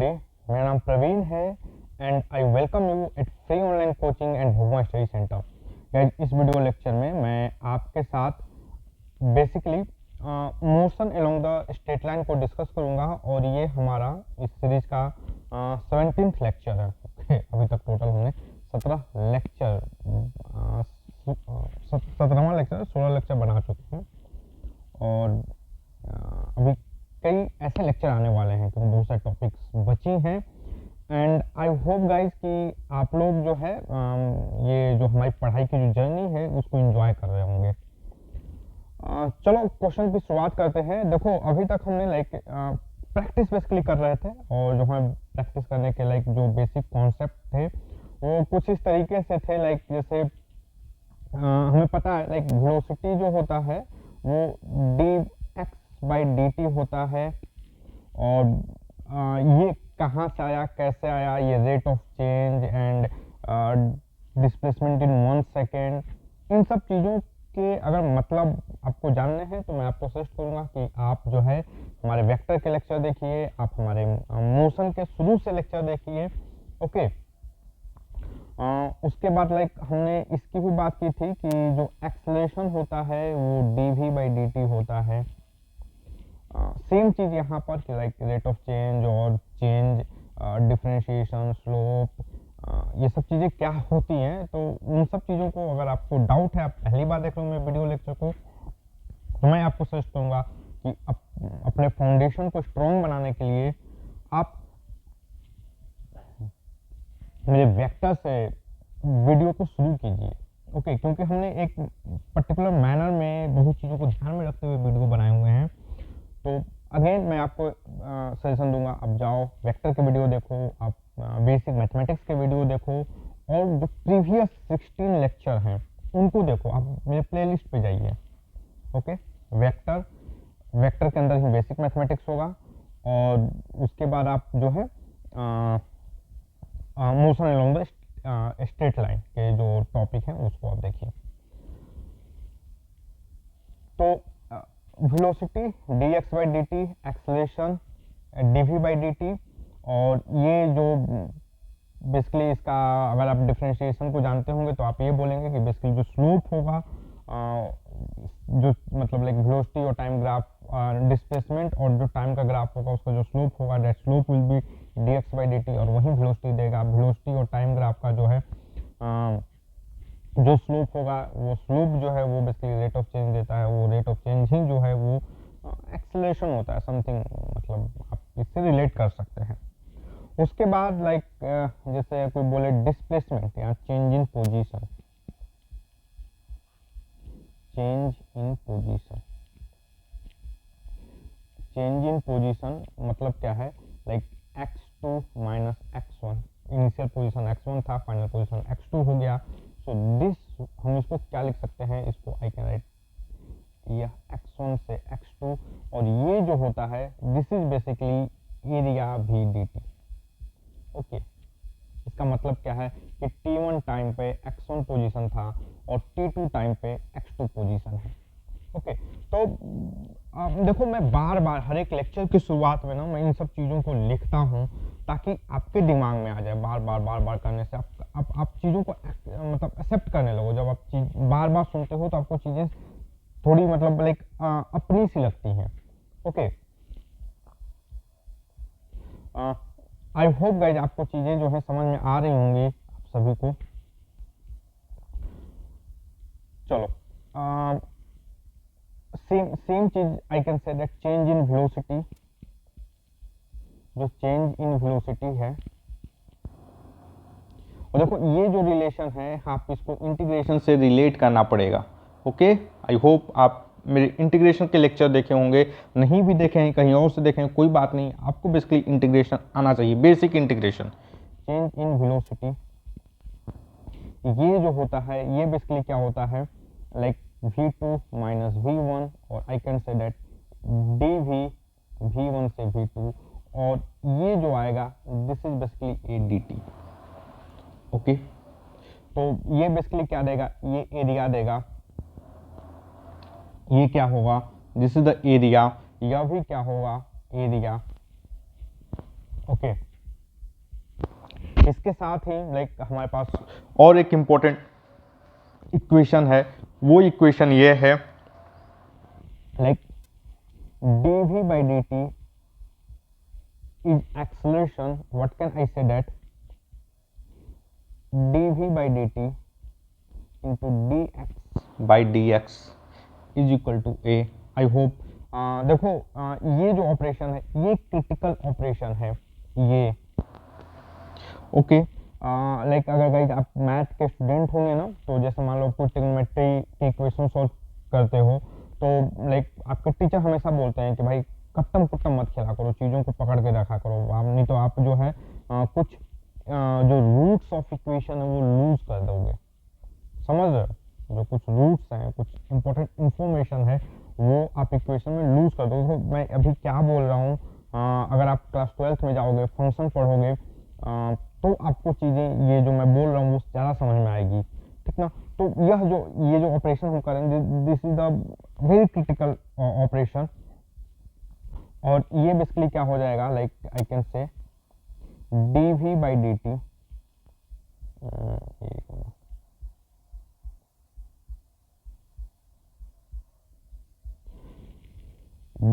मेरा नाम प्रवीण है and I welcome you at free online coaching and Bhugwa study centre. Guys, इस वीडियो लेक्चर में मैं आपके साथ basically motion along the straight line को डिस्कस करूंगा और ये हमारा इस सीरीज का 17th लेक्चर है। अभी तक टोटल हमने 17 लेक्चर 17वां लेक्चर 16 लेक्चर बना चुके हैं और अभी कई ऐसे लेक्चर आने वाले हैं क्योंकि बहुत सारे टॉपिक्स बची हैं एंड आई होप गाइस कि आप लोग जो है ये जो हमारी पढ़ाई की जो जर्नी है उसको एंजॉय कर रहे होंगे। चलो क्वेश्चन की शुरुआत करते हैं। देखो, अभी तक हमने प्रैक्टिस बेसिकली कर रहे थे और जो हमें प्रैक्टिस करने के जो बेसिक कॉन्सेप्ट थे वो कुछ इस तरीके से थे जैसे हमें पता है वेलोसिटी जो होता है वो dx/dt होता है और ये कहाँ से आया, कैसे आया, ये rate of change and displacement in 1 second, इन सब चीज़ों के अगर मतलब आपको जानने हैं तो मैं आपको सजेस्ट करूँगा कि आप जो है हमारे वेक्टर के लेक्चर देखिए, आप हमारे मोशन के शुरू से लेक्चर देखिए। ओके, उसके बाद हमने इसकी भी बात की थी कि जो एक्सेलरेशन होता है वो dv/dt होता है। सेम चीज़ यहाँ पर रेट ऑफ चेंज और चेंज, डिफरेंशिएशन, स्लोप, ये सब चीज़ें क्या होती हैं। तो उन सब चीज़ों को अगर आपको डाउट है, आप पहली बार देख रहे हो मेरे वीडियो लेक्चर को, तो मैं आपको सजेस्ट करूँगा कि अपने फाउंडेशन को स्ट्रॉन्ग बनाने के लिए आप मेरे वेक्टर से वीडियो को शुरू कीजिए। ओके, क्योंकि हमने एक पर्टिकुलर मैनर में बहुत चीज़ों को ध्यान में रखते हुए वीडियो बनाए हुए हैं। तो अगेन मैं आपको सजेशन दूंगा, आप जाओ वेक्टर के वीडियो देखो, आप बेसिक मैथमेटिक्स के वीडियो देखो और जो प्रीवियस 16 लेक्चर हैं उनको देखो। आप मेरे प्लेलिस्ट पे जाइए। ओके, वेक्टर के अंदर ही बेसिक मैथमेटिक्स होगा और उसके बाद आप जो है motion along the straight line के जो टॉपिक हैं उसको आप देखिए। तो वेलोसिटी dx/dt, एक्सेलरेशन dv/dt, और ये जो बेसिकली इसका अगर आप डिफरेंशिएशन को जानते होंगे तो आप ये बोलेंगे कि बेसिकली जो स्लोप होगा, जो मतलब वेलोसिटी और टाइम ग्राफ, डिस्प्लेसमेंट और जो टाइम का ग्राफ होगा उसका जो स्लोप होगा, that slope will be dx/dt, और वही वेलोसिटी देगा। वेलोसिटी और टाइम ग्राफ का जो है जो स्लोप होगा वो स्लोप जो है वो बेसिकली रेट ऑफ चेंज देता है। वो रेट ऑफ चेंज ही जो है वो एक्सेलरेशन होता है, समथिंग मतलब आप इससे रिलेट कर सकते हैं। उसके बाद जैसे कोई बोले डिस्प्लेसमेंट या change in position, change in position, change in position मतलब क्या है, x2 minus x1, initial position x1 था, फाइनल पोजीशन x2 हो गया। सो दिस हम इसको क्या लिख सकते हैं, इसको आई कैन राइट यह x1 से x2, और ये जो होता है दिस इज बेसिकली एरिया भी dt। ओके, इसका मतलब क्या है कि t1 टाइम पे x1 पोजीशन था और t2 टाइम पे x2 पोजीशन है। ओके, तो देखो मैं बार बार हर एक लेक्चर की शुरुआत में ना मैं इन सब चीज़ों को लिखता हूँ ताकि आपके दिमाग में आ जाए। बार बार करने से आप चीज़ों को मतलब एक्सेप्ट करने लगो। जब आप चीज बार बार सुनते हो तो आपको चीज़ें थोड़ी मतलब अपनी सी लगती हैं। ओके, आई होप गाइज आपको चीज़ें जो है समझ में आ रही होंगी आप सभी को। चलो, सेम चीज आई can say that change in velocity, जो चेंज इन वेलोसिटी है, और देखो ये जो रिलेशन है आप इसको इंटीग्रेशन से रिलेट करना पड़ेगा। ओके, आई होप आप मेरे इंटीग्रेशन के लेक्चर देखे होंगे, नहीं भी देखे हैं कहीं और से देखे हैं कोई बात नहीं, आपको बेसिकली इंटीग्रेशन आना चाहिए, basic integration. Change in velocity ये जो होता है ये बेसिकली क्या होता है, v2 माइनस v1, और आई can say that dv v1 से v2, और ये जो आएगा this is basically a dt। Okay, तो ये बेसिकली क्या देगा, ये एरिया देगा, ये क्या होगा, दिस इज द एरिया, यह भी क्या होगा, एरिया। ओके, इसके साथ ही लाइक हमारे पास और एक इम्पोर्टेंट इक्वेशन है, वो इक्वेशन ये है like dv by dt is acceleration. What can I say that dv by dt into dx by dx is equal to a. I hope देखो ये जो ऑपरेशन है ये क्रिटिकल ऑपरेशन है ये, ओके। लाइक अगर गाइस आप मैथ के स्टूडेंट होंगे ना, तो जैसे मान लो कुछ ट्रिग्नोमेट्री के इक्वेशन सॉल्व करते हो, तो लाइक आपके टीचर हमेशा बोलते हैं कि भाई कट्टम कुट्टम मत खेला करो, चीज़ों को पकड़ के रखा करो, आप नहीं तो आप जो है कुछ जो रूट्स ऑफ इक्वेशन है वो लूज कर दोगे, समझ रहे हो? जो कुछ रूट्स हैं, कुछ इंपॉर्टेंट इंफॉर्मेशन है वो आप इक्वेशन में लूज कर दोगे। तो मैं अभी क्या बोल रहा हूँ, अगर आप क्लास 12th में जाओगे, फंक्शन पढ़ोगे, तो आपको चीज़ें ये जो मैं बोल रहा हूँ वो ज़्यादा समझ में आएगी, ठीक ना। तो ये जो ऑपरेशन हम करेंगे, this is the very critical operation, और ये बेसिकली क्या हो जाएगा, लाइक आई कैन से dv by dt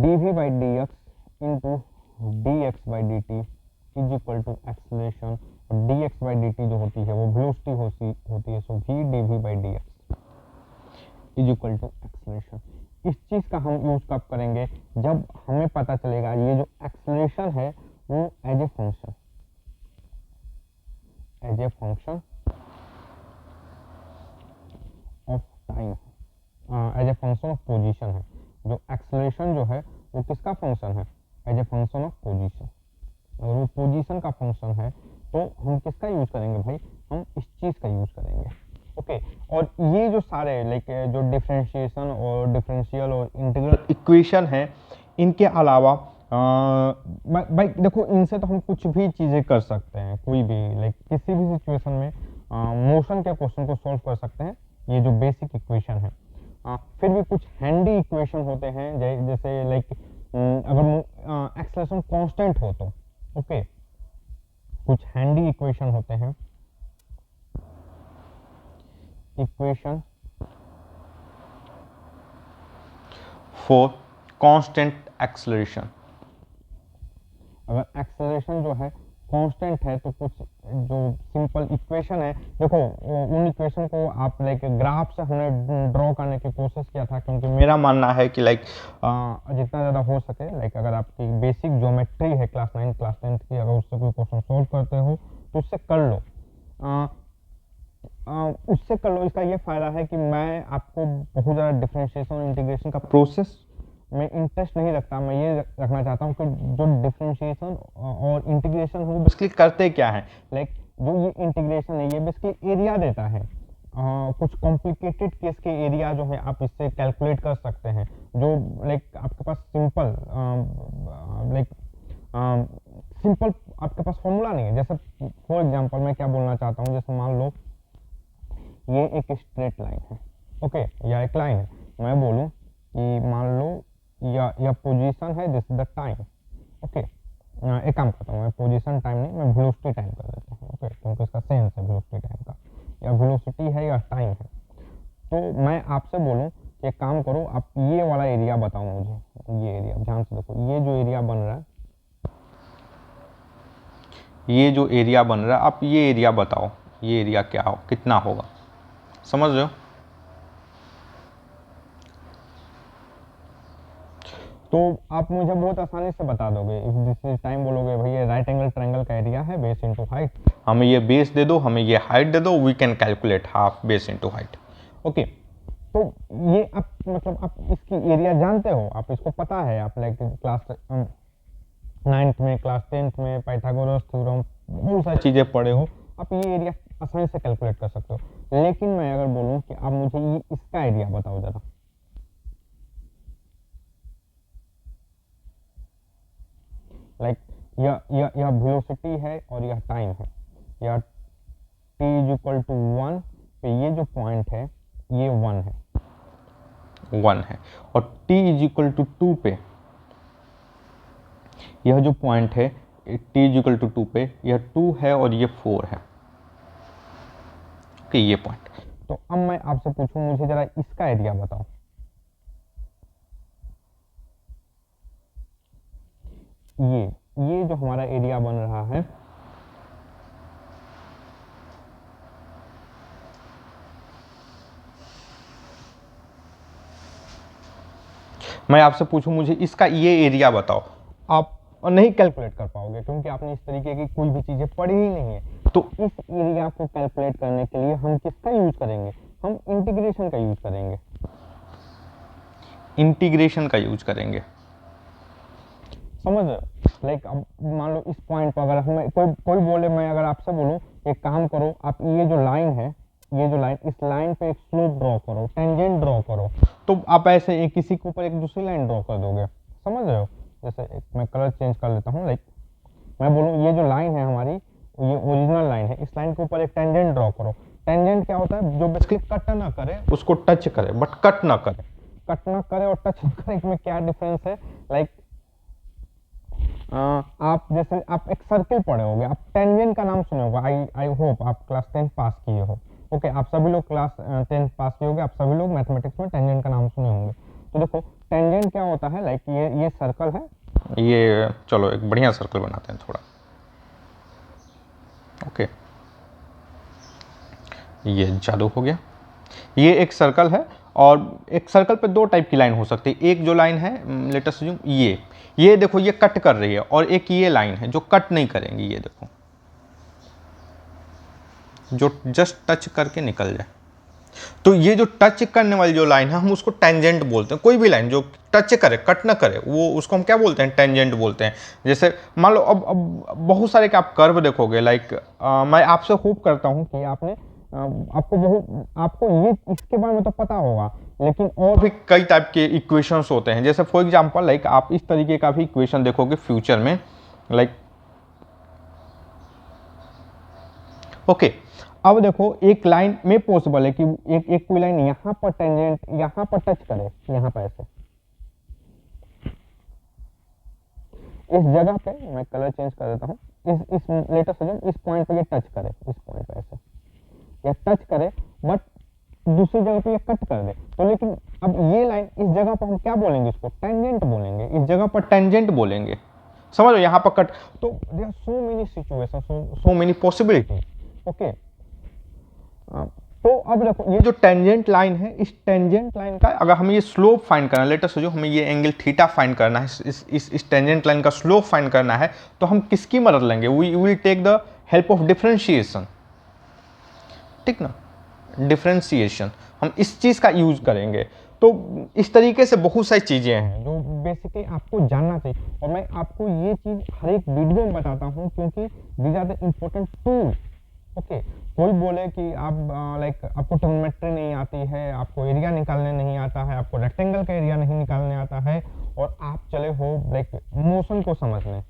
dv by dx into dx by dt is equal to acceleration, और dx by dt जो होती है वो वेलोसिटी होती है, so v dv by dx is equal to acceleration. इस चीज़ का हम यूज कब करेंगे, जब हमें पता चलेगा ये जो एक्सेलरेशन है वो as a function of time, as a function of position है। जो एक्सेलरेशन जो है वो किसका फंक्शन है, as a function of position. अगर वो पोजीशन का फंक्शन है तो हम किसका यूज करेंगे भाई, हम इस चीज़ का यूज करेंगे, ओके। और ये जो सारे लाइक जो डिफरेंशिएशन और डिफरेंशियल और इंटीग्रल इक्वेशन है, इनके अलावा भाई देखो इनसे तो हम कुछ भी चीज़ें कर सकते हैं, कोई भी लाइक किसी भी सिचुएशन में मोशन के क्वेश्चन को सॉल्व कर सकते हैं, ये जो बेसिक इक्वेशन है। फिर भी कुछ हैंडी इक्वेशन होते हैं, जैसे लाइक अगर एक्सेलरेशन कांस्टेंट हो तो, ओके, कुछ हैंडी इक्वेशन होते हैं, इक्वेशन फॉर कांस्टेंट एक्सेलरेशन। अगर एक्सेलरेशन जो है कांस्टेंट है तो कुछ जो सिंपल इक्वेशन है, देखो उन इक्वेशन को आप लाइक ग्राफ से हमने ड्रॉ करने की कोशिश किया था, क्योंकि मेरा मानना है कि लाइक जितना ज़्यादा हो सके, लाइक अगर आपकी बेसिक ज्योमेट्री है क्लास 9 क्लास 10 की, अगर उससे कोई क्वेश्चन सॉल्व करते हो तो उससे कर लो, उससे कर लो। इसका ये फ़ायदा है कि मैं आपको बहुत ज़्यादा डिफरेंशिएशन और इंटीग्रेशन का प्रोसेस में इंटरेस्ट नहीं रखता, मैं ये रखना चाहता हूँ कि जो डिफरेंशिएशन और इंटीग्रेशन हो बेसिकली करते क्या है, लाइक जो ये इंटीग्रेशन है ये बेसिकली एरिया देता है, कुछ कॉम्प्लिकेटेड केस के एरिया जो है आप इससे कैलकुलेट कर सकते हैं, जो लाइक आपके पास सिंपल लाइक सिंपल आपके पास फॉर्मूला नहीं है। जैसे फॉर एग्जांपल मैं क्या बोलना चाहता हूँ, जैसे मान लो ये एक स्ट्रेट लाइन है, ओके, या एक लाइन है, मैं बोलूँ कि मान लो या पोजीशन है, this is the time, okay. एक काम करता हूँ, मैं पोजीशन टाइम नहीं, मैं वेलोसिटी टाइम कर देता हूँ, ओके, क्योंकि इसका सेंस है वेलोसिटी टाइम का, या वेलोसिटी है या टाइम है। तो मैं आपसे बोलूँ कि एक काम करो, आप ये वाला एरिया बताओ मुझे, ये एरिया ध्यान से देखो, ये जो एरिया बन रहा है, ये जो एरिया बन रहा है, आप ये एरिया बताओ, ये एरिया क्या हो, कितना होगा, समझ रहे हो? तो आप मुझे बहुत आसानी से बता दोगे, इफ दिस इज टाइम बोलोगे भैया राइट एंगल ट्रायंगल का एरिया है बेस इनटू हाइट, हमें ये बेस दे दो, हमें ये हाइट दे दो, we can calculate half base into height, okay. तो ये आप मतलब आप इसकी एरिया जानते हो, आप इसको पता है, आप लाइक क्लास 9th में क्लास 10th में पाइथागोरस थ्योरम बहुत सारी चीज़ें पढ़े हो, आप ये एरिया आसानी से कैलकुलेट कर सकते हो। लेकिन मैं अगर बोलूँ कि आप मुझे ये इसका एरिया बताओ ज़रा, लाइक यह वेलोसिटी है और यह टाइम है, या t इज इक्वल टू 1 पे ये जो पॉइंट है ये 1 है, और t इज इक्वल टू 2 पे यह जो पॉइंट है t इज इक्वल टू 2 पे, यह 2 है और ये 4 है। ओके, ये पॉइंट। तो अब मैं आपसे पूछूं, मुझे जरा इसका एरिया बताओ। ये जो हमारा एरिया बन रहा है, मैं आपसे पूछूं मुझे इसका ये एरिया बताओ, आप नहीं कैलकुलेट कर पाओगे क्योंकि आपने इस तरीके की कोई भी चीजें पढ़ी ही नहीं है। तो इस एरिया को कैलकुलेट करने के लिए हम किसका यूज करेंगे? हम इंटीग्रेशन का यूज करेंगे। इंटीग्रेशन का यूज करेंगे, समझ रहे हो? लाइक अब मान लो इस पॉइंट पर अगर हमें कोई बोले, मैं अगर आपसे बोलूं एक काम करो, आप ये जो लाइन है, ये जो लाइन, इस लाइन पे एक स्लोप ड्रॉ करो, टेंजेंट ड्रॉ करो, तो आप ऐसे एक किसी के ऊपर एक दूसरी लाइन ड्रॉ कर दोगे। समझ रहे हो? जैसे एक मैं कलर चेंज कर लेता हूँ, लाइक मैं बोलूँ ये जो लाइन है हमारी, ये ओरिजिनल लाइन है, इस लाइन के ऊपर एक टेंजेंट ड्रॉ करो। टेंजेंट क्या होता है? जो बेसिकली कट ना करे, उसको टच करे बट कट ना करे। कट ना करे और टच ना करे में क्या डिफरेंस है? लाइक आप जैसे आप एक सर्किल पढ़े होगे, आप टेंजेंट का नाम सुने होगा, आई होप आप क्लास 10 पास किए हो। ओके, आप सभी लोग क्लास 10 पास किए होगे, आप सभी लोग मैथमेटिक्स में टेंजेंट का नाम सुने होंगे। तो देखो टेंजेंट क्या होता है, लाइक ये सर्कल है, ये चलो एक बढ़िया सर्कल बनाते हैं थोड़ा। ओके, ये जादू हो गया। ये एक सर्कल है और एक सर्कल पे दो टाइप की लाइन हो सकती है। एक जो लाइन है लेट अस अज्यूम ये देखो ये कट कर रही है, और एक ये लाइन है जो कट नहीं करेंगी, ये देखो जो जस्ट टच करके निकल जाए। तो ये जो टच करने वाली जो लाइन है हम उसको टेंजेंट बोलते हैं। कोई भी लाइन जो टच करे कट ना करे वो उसको हम क्या बोलते हैं? टेंजेंट बोलते हैं। जैसे मान लो अब बहुत सारे के आप कर्व देखोगे, लाइक मैं आपसे होप करता हूँ कि आपने आपको ये इसके बारे में तो पता होगा, लेकिन और भी कई टाइप के इक्वेशंस होते हैं। जैसे फॉर एग्जांपल लाइक आप इस तरीके का भी इक्वेशन देखोगे फ्यूचर में, लाइक ओके अब देखो एक लाइन में पॉसिबल है कि एक कोई लाइन यहाँ पर टेंजेंट यहाँ पर टच करे, यहाँ पर ऐसे इस जगह पे मैं कलर चेंज कर देता हूँ, इस लेटेस्ट इस पॉइंट पे ये टच करे, इस पॉइंट पे ऐसे या टच करे, बट दूसरी जगह पे ये कट कर दे। तो लेकिन अब ये लाइन इस जगह पर हम क्या बोलेंगे? इसको टेंजेंट बोलेंगे, इस जगह पर टेंजेंट बोलेंगे। समझ लो यहाँ पर कट। तो there are so many situation, so many possibility. Okay, तो अब देखो ये जो टेंजेंट लाइन है, इस टेंजेंट लाइन का अगर हमें ये स्लोप फाइंड करना है, लेट अस सपोज हमें ये एंगल थीटा फाइंड करना है, इस टेंजेंट लाइन का स्लोप फाइंड करना है, तो हम किसकी मदद लेंगे? We will take the help of differentiation, ठीक ना? डिफरेंशिएशन हम इस चीज का यूज करेंगे। तो इस तरीके से बहुत सारी चीजें हैं जो बेसिकली आपको जानना चाहिए, और मैं आपको ये चीज हर एक वीडियो में बताता हूँ क्योंकि these are the important tool. Okay, कोई बोले कि आप लाइक आपको ट्रिग्नोमेट्री नहीं आती है, आपको एरिया निकालने नहीं आता है, आपको रेक्टेंगल का एरिया नहीं निकालने आता है, और आप चले हो लाइक मोशन को समझने,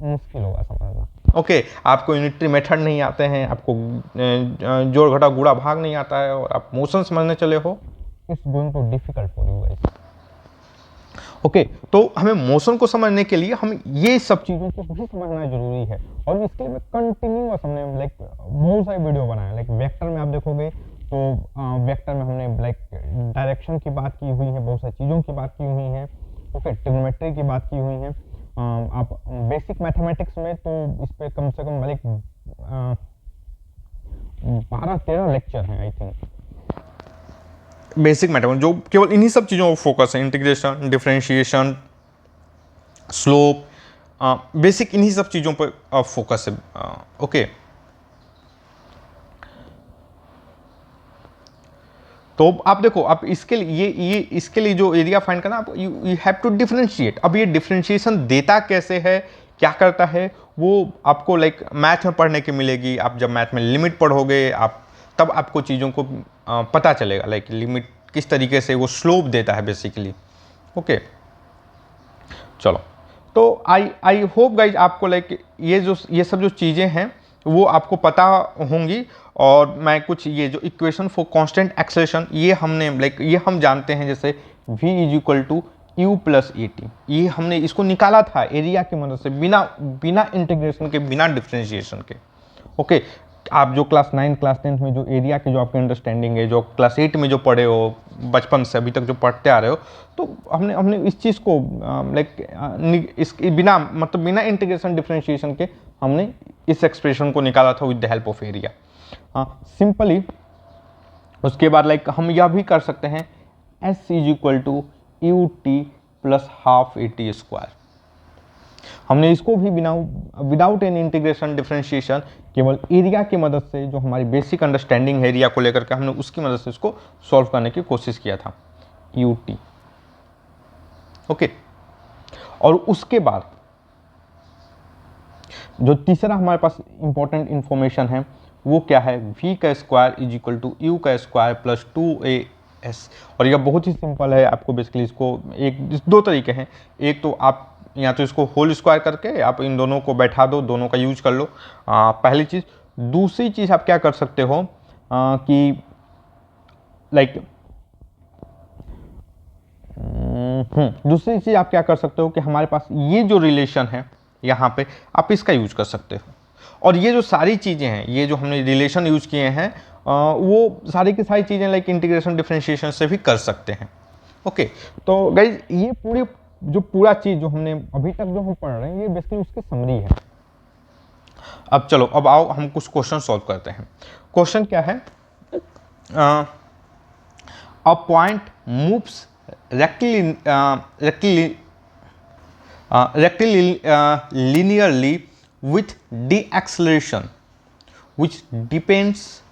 मुश्किल होगा समझना। ओके, आपको यूनिटरी मेथड नहीं आते हैं, आपको जोड़ घटा गुणा भाग नहीं आता है, और आप मोशन समझने चले हो, it's going to difficult for you guys. Okay, तो हमें मोशन को समझने के लिए हम ये सब चीज़ों को भी समझना जरूरी है, और इसके लिए कंटिन्यूअस हमने लाइक बहुत सारी वीडियो बनाए। लाइक वेक्टर में आप देखोगे तो वेक्टर में हमने लाइक डायरेक्शन की बात की हुई है, बहुत सारी चीज़ों की बात की हुई है। ओके, ट्रिग्नोमेट्री की बात की हुई है। आप बेसिक मैथमेटिक्स में तो इस पर कम से कम लाइक 12-13 लेक्चर हैं आई थिंक, बेसिक मैथमेटिक्स जो केवल इन्हीं सब चीज़ों पर फोकस है। इंटीग्रेशन, डिफरेंशिएशन, स्लोप, बेसिक इन्हीं सब चीज़ों पर फोकस है। ओके, तो आप देखो, आप इसके लिए ये इसके लिए जो एरिया फाइंड करना, आप यू हैव टू डिफरेंशिएट। अब ये डिफरेंशिएशन देता कैसे है, क्या करता है, वो आपको लाइक मैथ में पढ़ने की मिलेगी। आप जब मैथ में लिमिट पढ़ोगे आप तब आपको चीज़ों को पता चलेगा, लाइक लिमिट किस तरीके से वो स्लोप देता है बेसिकली। ओके, चलो, तो आई होप गाइज आपको लाइक ये सब जो चीज़ें हैं वो आपको पता होंगी। और मैं कुछ ये जो इक्वेशन फॉर कांस्टेंट एक्सेलरेशन ये हमने लाइक ये हम जानते हैं, जैसे v is equal to u plus A T, ये हमने इसको निकाला था एरिया की मदद से, बिना इंटीग्रेशन के, बिना डिफ्रेंशिएशन के। ओके, आप जो क्लास 9 क्लास 10 में जो एरिया की जो आपकी अंडरस्टैंडिंग है, जो क्लास 8 में जो पढ़े हो, बचपन से अभी तक जो पढ़ते आ रहे हो, तो हमने इस चीज़ को इसके बिना मतलब बिना इंटीग्रेशन डिफ्रेंशिएशन के हमने इस एक्सप्रेशन को निकाला था with the help of area. Simply उसके बाद लाइक हम यह भी कर सकते हैं S is equal to u t plus half a t square. हमने इसको भी विदाउट एनी इंटीग्रेशन डिफरेंशिएशन केवल एरिया की मदद से, जो हमारी बेसिक अंडरस्टैंडिंग है एरिया को लेकर के, हमने उसकी मदद से इसको सॉल्व करने की कोशिश किया था, यू टी। ओके, और उसके बाद जो तीसरा हमारे पास इंपॉर्टेंट इंफॉर्मेशन है वो क्या है, v का square is equal to u का स्क्वायर प्लस 2as। और यह बहुत ही सिंपल है, आपको बेसिकली इसको दो तरीके हैं, एक तो आप या तो इसको होल स्क्वायर करके आप इन दोनों को बैठा दो, दोनों का यूज कर लो, पहली चीज़। दूसरी चीज़ आप क्या कर सकते हो कि लाइक दूसरी चीज़ आप क्या कर सकते हो कि हमारे पास ये जो रिलेशन है यहाँ पे, आप इसका यूज कर सकते हो। और ये जो सारी चीज़ें हैं, ये जो हमने रिलेशन यूज किए हैं, वो सारी की सारी चीज़ें लाइक इंटीग्रेशन डिफरेंशिएशन से भी कर सकते हैं। ओके, तो गाइज ये पूरा चीज़ जो हमने अभी तक जो हम पढ़ रहे हैं, ये बेसिकली उसकी समरी है। अब चलो, अब आओ हम कुछ क्वेश्चन सॉल्व करते हैं। क्वेश्चन क्या है, a point moves linearly with deceleration which depends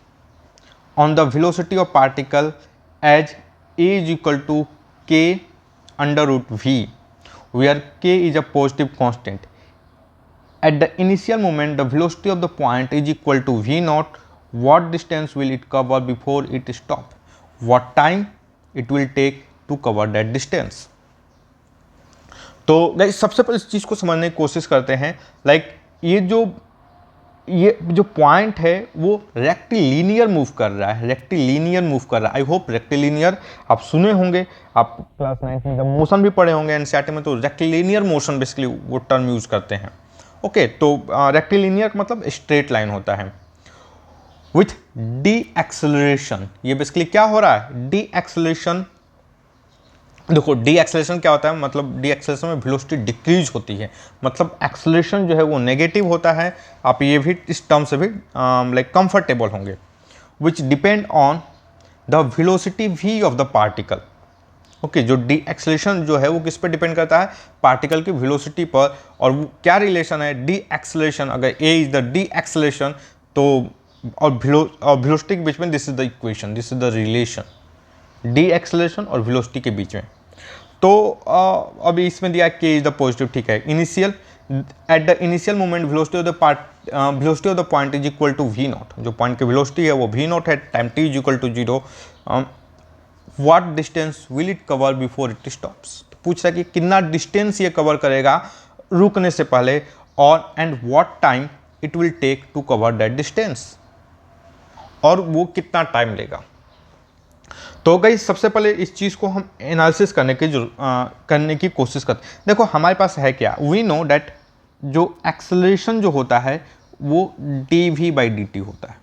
on the velocity of particle as a is equal to k under root v, where k is a positive constant. At the initial moment, the velocity of the point is equal to v naught. What distance will it cover before it stop? What time it will take to cover that distance? तो guys सबसे पहले इस चीज़ को समझने की कोशिश करते हैं, लाइक ये जो पॉइंट है वो रेक्टिलिनियर मूव कर रहा है, रेक्टिलिनियर मूव कर रहा है। आई होप रेक्टिलिनियर आप सुने होंगे, आप क्लास 9 में जब मोशन भी पढ़े होंगे एनसीईआरटी में, तो रेक्टिलिनियर मोशन बेसिकली वो टर्म यूज करते हैं। ओके, तो रेक्टिलिनियर मतलब स्ट्रेट लाइन होता है विथ डी एक्सेलरेशन। ये बेसिकली क्या हो रहा है, डी एक्सेलरेशन। देखो डी एक्सेलरेशन क्या होता है, मतलब डी एक्सेलरेशन में वेलोसिटी डिक्रीज होती है, मतलब एक्सेलरेशन जो है वो नेगेटिव होता है। आप ये भी इस टर्म से भी लाइक कंफर्टेबल होंगे। विच depend on the velocity v of the particle. Okay, जो डी एक्सेलरेशन जो है वो किस पर डिपेंड करता है, पार्टिकल की वेलोसिटी पर। और वो क्या रिलेशन है, डी एक्सेलरेशन, अगर a is the D acceleration तो और वेलोसिटी के बीच में this is the equation, this is the relation D acceleration और वेलोसिटी के बीच में। तो अभी इसमें दिया k इज द पॉजिटिव, ठीक है। Initial at the initial moment velocity of the point is equal to v naught. जो पॉइंट की वेलोसिटी है वो v नॉट है, time t is equal to 0। What distance will it cover before it stops. पूछ रहा है कि कितना डिस्टेंस ये कवर करेगा रुकने से पहले, और and what time it will take to cover that distance, और वो कितना टाइम लेगा। तो गाइस सबसे पहले इस चीज़ को हम एनालिसिस करने की कोशिश करते हैं। देखो हमारे पास है क्या, वी नो डैट जो एक्सेलरेशन जो होता है वो dv/dt होता है।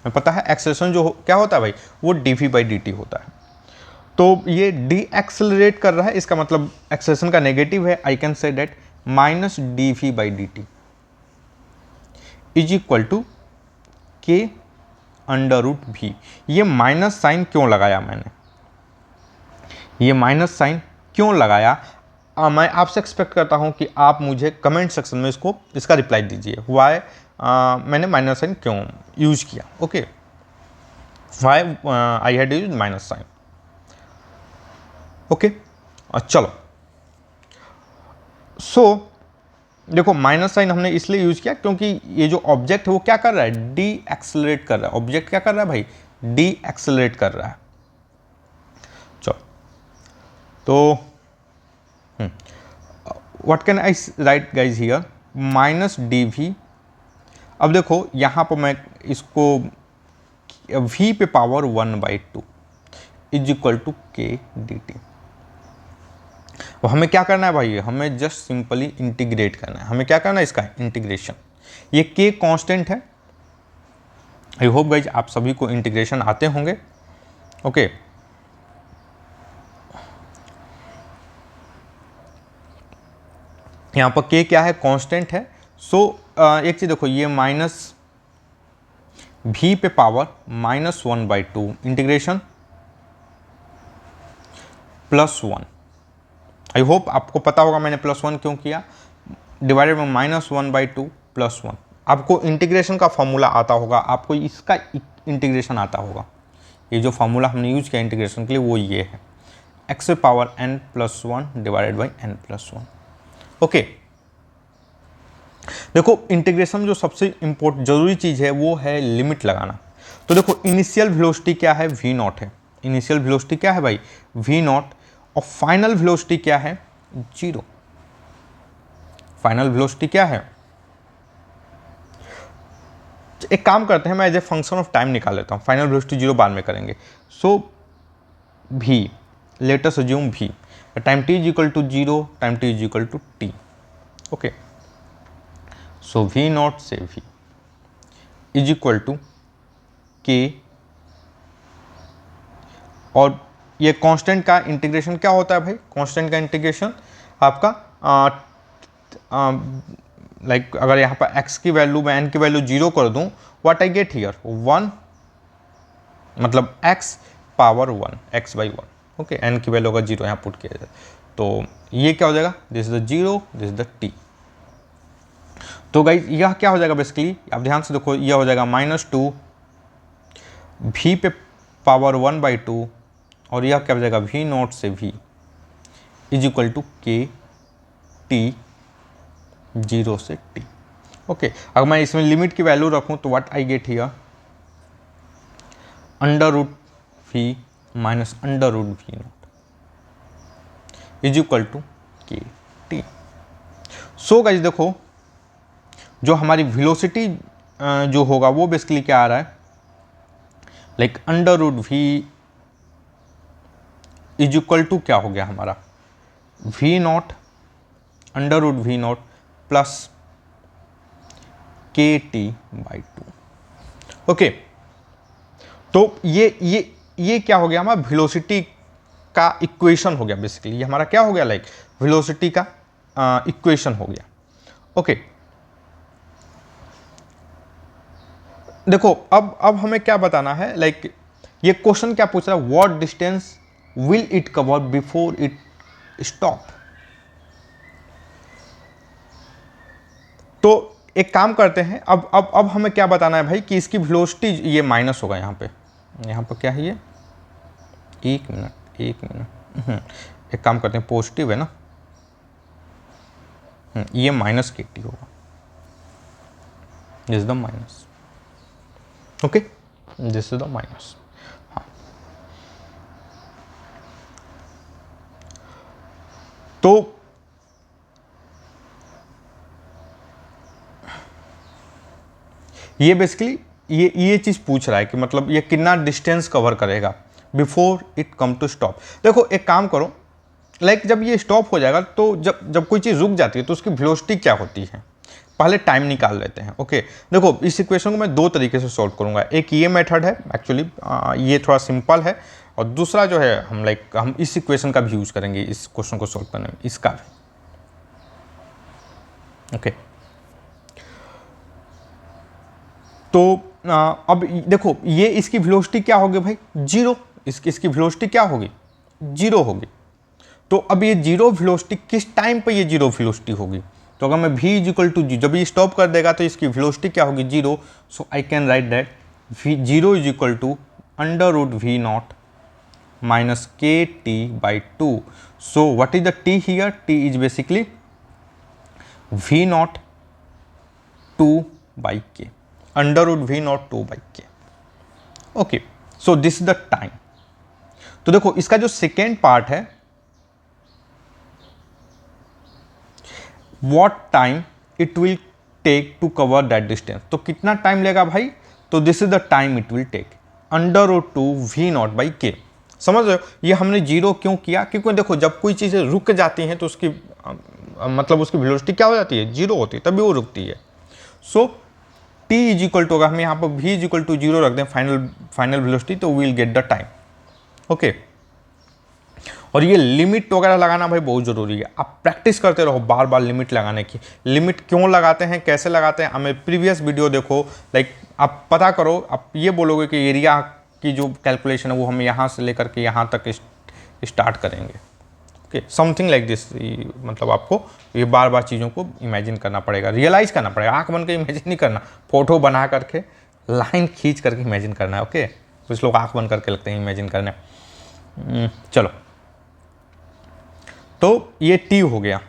हमें पता है एक्सेलरेशन जो क्या होता है भाई, वो dv/dt होता है। तो ये डी एक्सेलरेट कर रहा है, इसका मतलब एक्सेलरेशन का नेगेटिव है। I can say that minus dv/dt is equal to k under root भी। ये माइनस साइन क्यों लगाया मैंने, ये माइनस साइन क्यों लगाया, मैं आपसे एक्सपेक्ट करता हूं कि आप मुझे कमेंट सेक्शन में इसका रिप्लाई दीजिए। वाई मैंने माइनस साइन क्यों यूज किया। Okay, why I had use minus sign. Okay, चलो सो देखो माइनस साइन हमने इसलिए यूज किया क्योंकि ये जो ऑब्जेक्ट है वो क्या कर रहा है, डी एक्सेलरेट कर रहा है। ऑब्जेक्ट क्या कर रहा है भाई, डी एक्सेलरेट कर रहा है। चलो तो what can I write guys here, minus d v. अब देखो यहाँ पर मैं इसको v पे power 1/2 is equal to k dt। तो हमें क्या करना है भाई, हमें जस्ट सिंपली इंटीग्रेट करना है। हमें क्या करना है, इसका इंटीग्रेशन। ये के कांस्टेंट है। आई होप गाइज आप सभी को इंटीग्रेशन आते होंगे। ओके यहाँ पर के क्या है, कांस्टेंट है। सो एक चीज देखो, ये माइनस v पे पावर -1/2 इंटीग्रेशन +1। आई होप आपको पता होगा मैंने +1 क्यों किया, डिवाइडेड बाई -1/2 +1। आपको इंटीग्रेशन का फॉर्मूला आता होगा, आपको इसका इंटीग्रेशन आता होगा। ये जो फॉर्मूला हमने यूज किया इंटीग्रेशन के लिए वो ये है, x पे power n+1 divided by n+1। Okay देखो इंटीग्रेशन जो सबसे जरूरी चीज़ है वो है लिमिट लगाना। तो देखो इनिशियल वेलोसिटी क्या है, v0 है। इनिशियल वेलोसिटी क्या है भाई, v0, और फाइनल वेलोसिटी क्या है, 0। फाइनल वेलोसिटी क्या है, एक काम करते हैं, मैं as a function of time निकाल लेता हूँ। फाइनल वेलोसिटी 0 बाद में करेंगे। So v, let us assume v, time t is equal to 0, time t is equal to t। Okay so v0 से v is equal to k, और ये constant का इंटीग्रेशन क्या होता है भाई, कांस्टेंट का इंटीग्रेशन आपका लाइक अगर यहाँ पर x की वैल्यू मैं n की वैल्यू 0 कर दूँ, व्हाट आई गेट हियर 1, मतलब x power 1, x/1। Okay n की वैल्यू अगर 0 यहाँ पुट किया जाए तो ये क्या हो जाएगा, this is the 0, this is the t। तो गाइज यह क्या हो जाएगा बेसिकली, आप ध्यान से देखो, यह हो जाएगा -2 v पे पावर 1/2, और यह क्या हो जाएगा v0 से v is equal to k t 0 से t। ओके अगर मैं इसमें लिमिट की वैल्यू रखूं तो what I get here √v minus √v0 is equal to k t। So guys देखो जो हमारी वेलोसिटी जो होगा वो बेसिकली क्या आ रहा है, like √v is equal to क्या हो गया हमारा v0 √v0 plus kt/2। Okay तो ये क्या हो गया हमारा वेलोसिटी का इक्वेशन हो गया। बेसिकली ये हमारा क्या हो गया, लाइक वेलोसिटी का इक्वेशन हो गया। ओके देखो अब हमें क्या बताना है, लाइक ये क्वेश्चन क्या पूछ रहा है, what distance will it cover before it stop. तो एक काम करते हैं, अब हमें क्या बताना है भाई कि इसकी वेलोसिटी, ये माइनस होगा यहाँ पर क्या है ये, एक मिनट एक काम करते हैं, पॉजिटिव है ना, ये माइनस kt होगा, this is the minus. Okay this is the minus. हाँ तो ये बेसिकली ये चीज पूछ रहा है कि मतलब ये कितना डिस्टेंस कवर करेगा before it come to stop. देखो एक काम करो, लाइक जब ये स्टॉप हो जाएगा तो जब कोई चीज़ रुक जाती है तो उसकी वेलोसिटी क्या होती है, पहले टाइम निकाल लेते हैं। ओके देखो इस इक्वेशन को मैं दो तरीके से सॉल्व करूंगा। एक ये मेथड है, एक्चुअली ये थोड़ा सिंपल है, और दूसरा जो है हम इस इक्वेशन का भी यूज करेंगे इस क्वेश्चन को सॉल्व करने में, इसका भी। ओके तो अब देखो ये इसकी वेलोसिटी क्या होगी भाई, 0। इसकी वेलोसिटी क्या होगी, 0 होगी। तो अब ये 0 वेलोसिटी किस टाइम पे ये 0 वेलोसिटी होगी, तो अगर मैं v इज इक्वल टू जी, जब ये स्टॉप कर देगा तो इसकी वेलोसिटी क्या होगी, 0। So I can write that v0 is equal to √v0 minus kt/2। So what is the t here, t is basically v0 2/k, √v0 2/k। Okay so this is the time. तो देखो इसका जो second part है, what time it will take to cover that distance, तो कितना time लेगा भाई, तो this is the time it will take, √2v0/k। समझ रहे हो, ये हमने जीरो क्यों किया, क्योंकि देखो जब कोई चीज़ें रुक जाती हैं तो उसकी मतलब उसकी वेलोसिटी क्या हो जाती है, जीरो होती है, तभी वो रुकती है। So t is equal to, अगर हम यहाँ पर v is equal to zero रख दें फाइनल वेलोसिटी, तो we will get the time. Okay, और ये लिमिट वगैरह लगाना भाई बहुत ज़रूरी है। आप प्रैक्टिस करते रहो बार बार लिमिट लगाने की। लिमिट क्यों लगाते हैं, कैसे लगाते हैं, हमें प्रीवियस वीडियो देखो, लाइक आप पता करो। आप ये बोलोगे कि एरिया की जो कैलकुलेशन है वो हम यहाँ से लेकर के यहाँ तक स्टार्ट करेंगे। ओके, समथिंग लाइक दिस, मतलब आपको ये बार बार चीज़ों को इमेजिन करना पड़ेगा, रियलाइज़ करना पड़ेगा। आँख बन के इमेजिन नहीं करना, फोटो बना करके लाइन खींच करके इमेजिन करना है। ओके, कुछ लोग आँख बंद करके लगते हैं इमेजिन करने। चलो, तो ये t हो गया।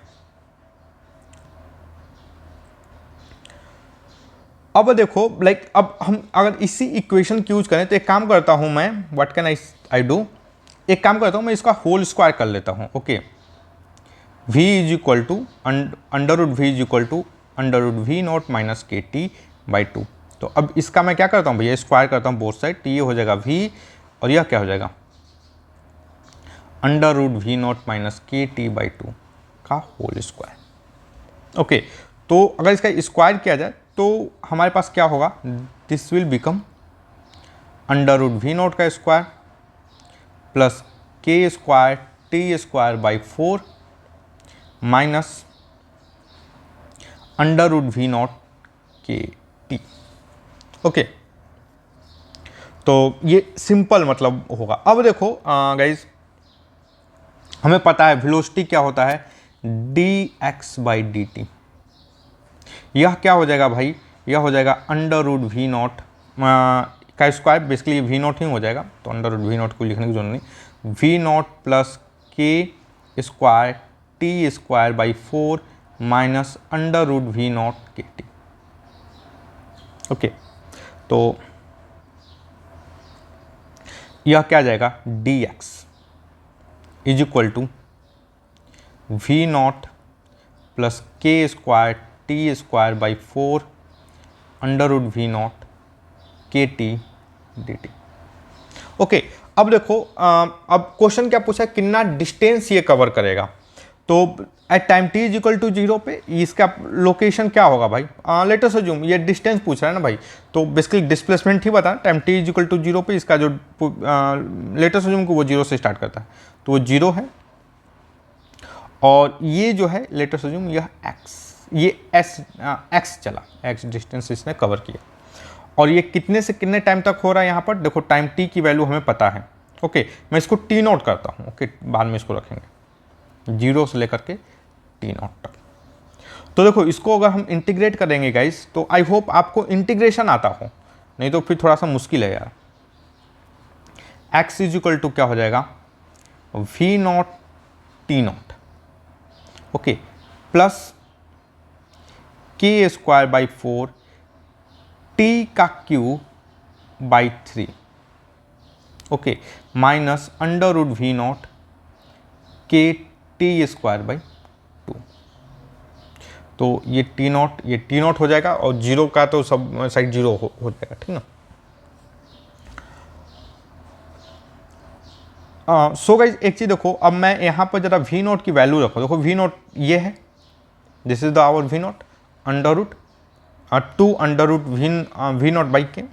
अब देखो लाइक अब हम अगर इसी इक्वेशन की यूज करें तो एक काम करता हूं मैं, व्हाट कैन आई डू, एक काम करता हूं मैं इसका होल स्क्वायर कर लेता हूं। Okay, v is equal to under root v is equal to under root we naught minus k t by two. तो अब इसका मैं क्या करता हूं भैया, स्क्वायर करता हूं बोथ साइड, तो ये हो जाएगा v और यह क्या हो जाएगा under root we naught minus k t by two का होल स्क्वायर। ओके, तो अगर इसका स्क्वायर किया जाए तो हमारे पास क्या होगा, this will become under root we naught का स्क्वायर प्लस के square T square by 4 minus under root we naught के टी। ओके, तो ये सिंपल मतलब होगा। अब देखो गाइज, हमें पता है वेलोसिटी क्या होता है, dx बाई डी टी। यह क्या हो जाएगा भाई, यह हो जाएगा अंडर रूट वी नॉट का स्क्वायर, बेसिकली वी नॉट ही हो जाएगा, तो अंडर रूट वी नॉट को लिखने की जरूरत नहीं, वी नॉट प्लस के square T square by 4 minus under root we naught के टी। ओके, तो यह क्या जाएगा, dx is equal to V naught plus के square T square by 4 under root we naught के टी डी टी। ओके, अब देखो अब क्वेश्चन क्या पूछा है, कितना डिस्टेंस ये कवर करेगा। तो at time t is equal to zero पे इसका लोकेशन क्या होगा भाई, लेट अस अज्यूम ये डिस्टेंस पूछ रहा है ना भाई, तो बेसिकली डिस्प्लेसमेंट ही बता, time t is equal to zero पे इसका जो लेट अस अज्यूम को वो जीरो से स्टार्ट करता है, तो वो जीरो है, और ये जो है लेट अस अज्यूम यह x, ये x चला, x डिस्टेंस इसने कवर किया, और ये कितने से कितने टाइम तक हो रहा है यहाँ पर देखो, टाइम t की वैल्यू हमें पता है। ओके, मैं इसको t नोट करता हूँ। ओके, बाद में इसको रखेंगे जीरो से लेकर के t नोट तक। तो देखो इसको अगर हम इंटीग्रेट करेंगे गाइस, तो आई होप आपको इंटीग्रेशन आता हो, नहीं तो फिर थोड़ा सा मुश्किल है यार। x इज इक्वल टू क्या हो जाएगा, v naught t naught, okay, plus के स्क्वायर बाई 4 टी का cube by 3, okay, minus under root we naught के टी स्क्वायर बाई 2। तो ये टी नॉट हो जाएगा, और जीरो का तो सब साइड जीरो हो जाएगा, ठीक ना। सो गाइज एक चीज देखो, अब मैं यहाँ पर जरा वी नॉट की वैल्यू रखो, देखो वी नॉट ये है, this is the our V naught under root 2 under root we naught by K.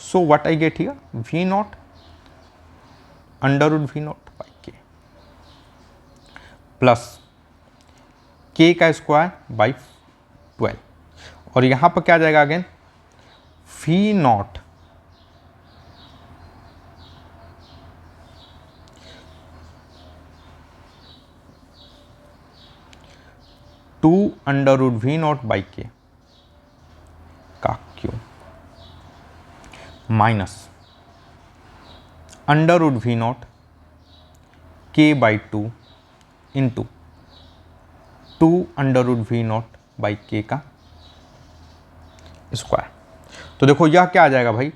So what I get here, V naught under root we naught by K plus K का square by 12, और यहाँ पर क्या जाएगा again, V naught two under root we naught by K का cube minus under root we naught K by 2 into 2 under root we naught by K का square. तो देखो यह क्या आ जाएगा भाई,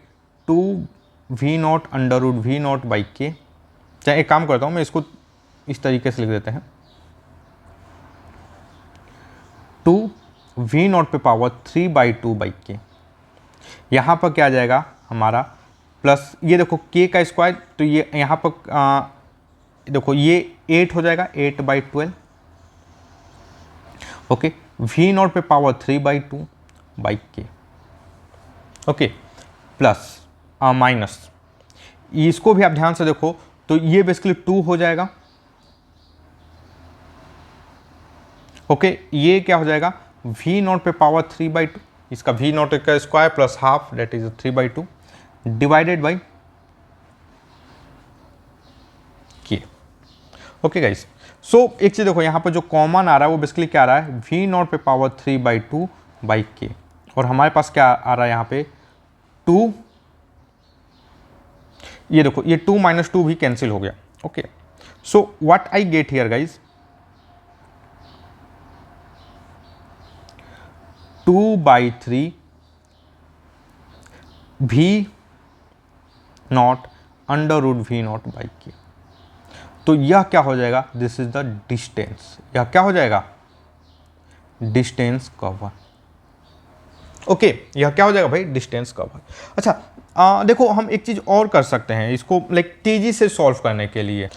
2 v naught under root we naught by k, चाहे एक काम करता हूँ मैं इसको इस तरीके से लिख देते हैं, 2 वी नॉट पे पावर 3 बाई 2 बाई के, यहाँ पर क्या आ जाएगा हमारा प्लस ये देखो k का स्क्वायर, तो ये यहाँ पर देखो ये 8 हो जाएगा, 8/12। ओके, v नॉट पे power 3/2/k। Okay, plus minus, इसको भी आप ध्यान से देखो तो ये बेसिकली 2 हो जाएगा। ओके, ये क्या हो जाएगा, v नॉट पे पावर 3/2, इसका v नॉट का square plus half that is 3/2 divided by k। Okay guys, so एक चीज देखो यहाँ पर जो कॉमन आ रहा है वो बेसिकली क्या आ रहा है, v नॉट पे पावर 3/2/k, और हमारे पास क्या आ रहा है यहाँ पे 2, ये देखो ये 2 - 2 भी कैंसिल हो गया। Okay, so what I get here guys, 2/3 v naught under root v naught by k। तो यह क्या हो जाएगा, दिस इज द डिस्टेंस, यह क्या हो जाएगा, डिस्टेंस कवर। ओके, यह क्या हो जाएगा भाई, डिस्टेंस कवर। अच्छा, देखो हम एक चीज और कर सकते हैं इसको लाइक तेजी से सॉल्व करने के लिए।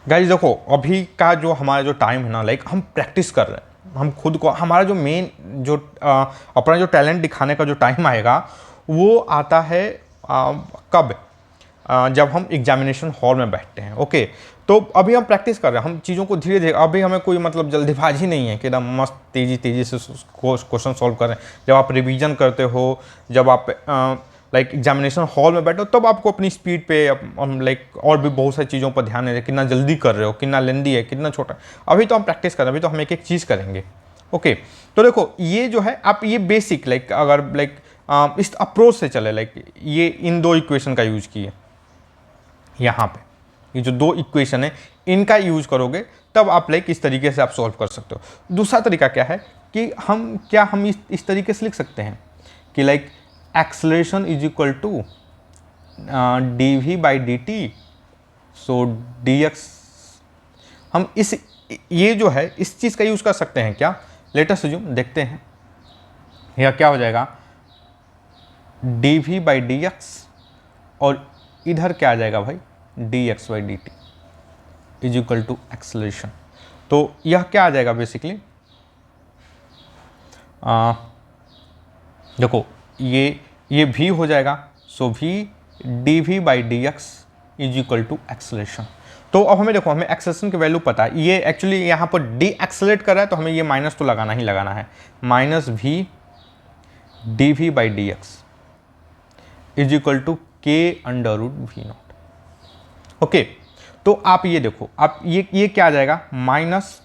गाइस देखो अभी का जो हमारा जो टाइम है ना, लाइक हम प्रैक्टिस कर रहे हैं, हम खुद को, हमारा जो मेन जो अपना जो टैलेंट दिखाने का जो टाइम आएगा वो आता है कब, जब हम एग्जामिनेशन हॉल में बैठते हैं। ओके, तो अभी हम प्रैक्टिस कर रहे हैं, हम चीज़ों को धीरे धीरे, अभी हमें कोई मतलब जल्दीबाजी नहीं है कि एकदम मस्त तेज़ी से क्वेश्चन सॉल्व कर रहे हैं। जब आप रिवीजन करते हो, जब आप लाइक एग्जामिनेशन हॉल में बैठो, तब आपको अपनी स्पीड पे लाइक और भी बहुत सारी चीज़ों पर ध्यान दे रहे, कितना जल्दी कर रहे हो, कितना लेंदी है, कितना छोटा। अभी तो हम प्रैक्टिस कर रहे हैं, अभी तो हम एक एक चीज़ करेंगे। ओके, तो देखो ये जो है आप ये बेसिक लाइक अगर लाइक इस अप्रोच से चले, लाइक ये इन दो इक्वेशन का यूज किए, यहाँ पे ये जो दो इक्वेशन है इनका यूज करोगे तब आप लाइक इस तरीके से आप सॉल्व कर सकते हो। दूसरा तरीका क्या है कि हम इस तरीके से लिख सकते हैं कि like acceleration is equal to dv/dt, so dx, हम ये जो है इस चीज़ का यूज कर सकते हैं क्या, लेट अस अज्यूम, देखते हैं यह क्या हो जाएगा, dv/dx, और इधर क्या आ जाएगा भाई, dx/dt is equal to acceleration. तो यह क्या आ जाएगा बेसिकली, देखो ये v हो जाएगा, so v dv/dx is equal to acceleration. तो अब हमें देखो, हमें एक्सेलरेशन की वैल्यू पता है, ये एक्चुअली यहाँ पर डी एक्सेलरेट कर रहा है तो हमें ये माइनस तो लगाना ही लगाना है, -v dv/dx is equal to k/√v0। Okay, तो आप ये देखो, आप ये क्या आ जाएगा, माइनस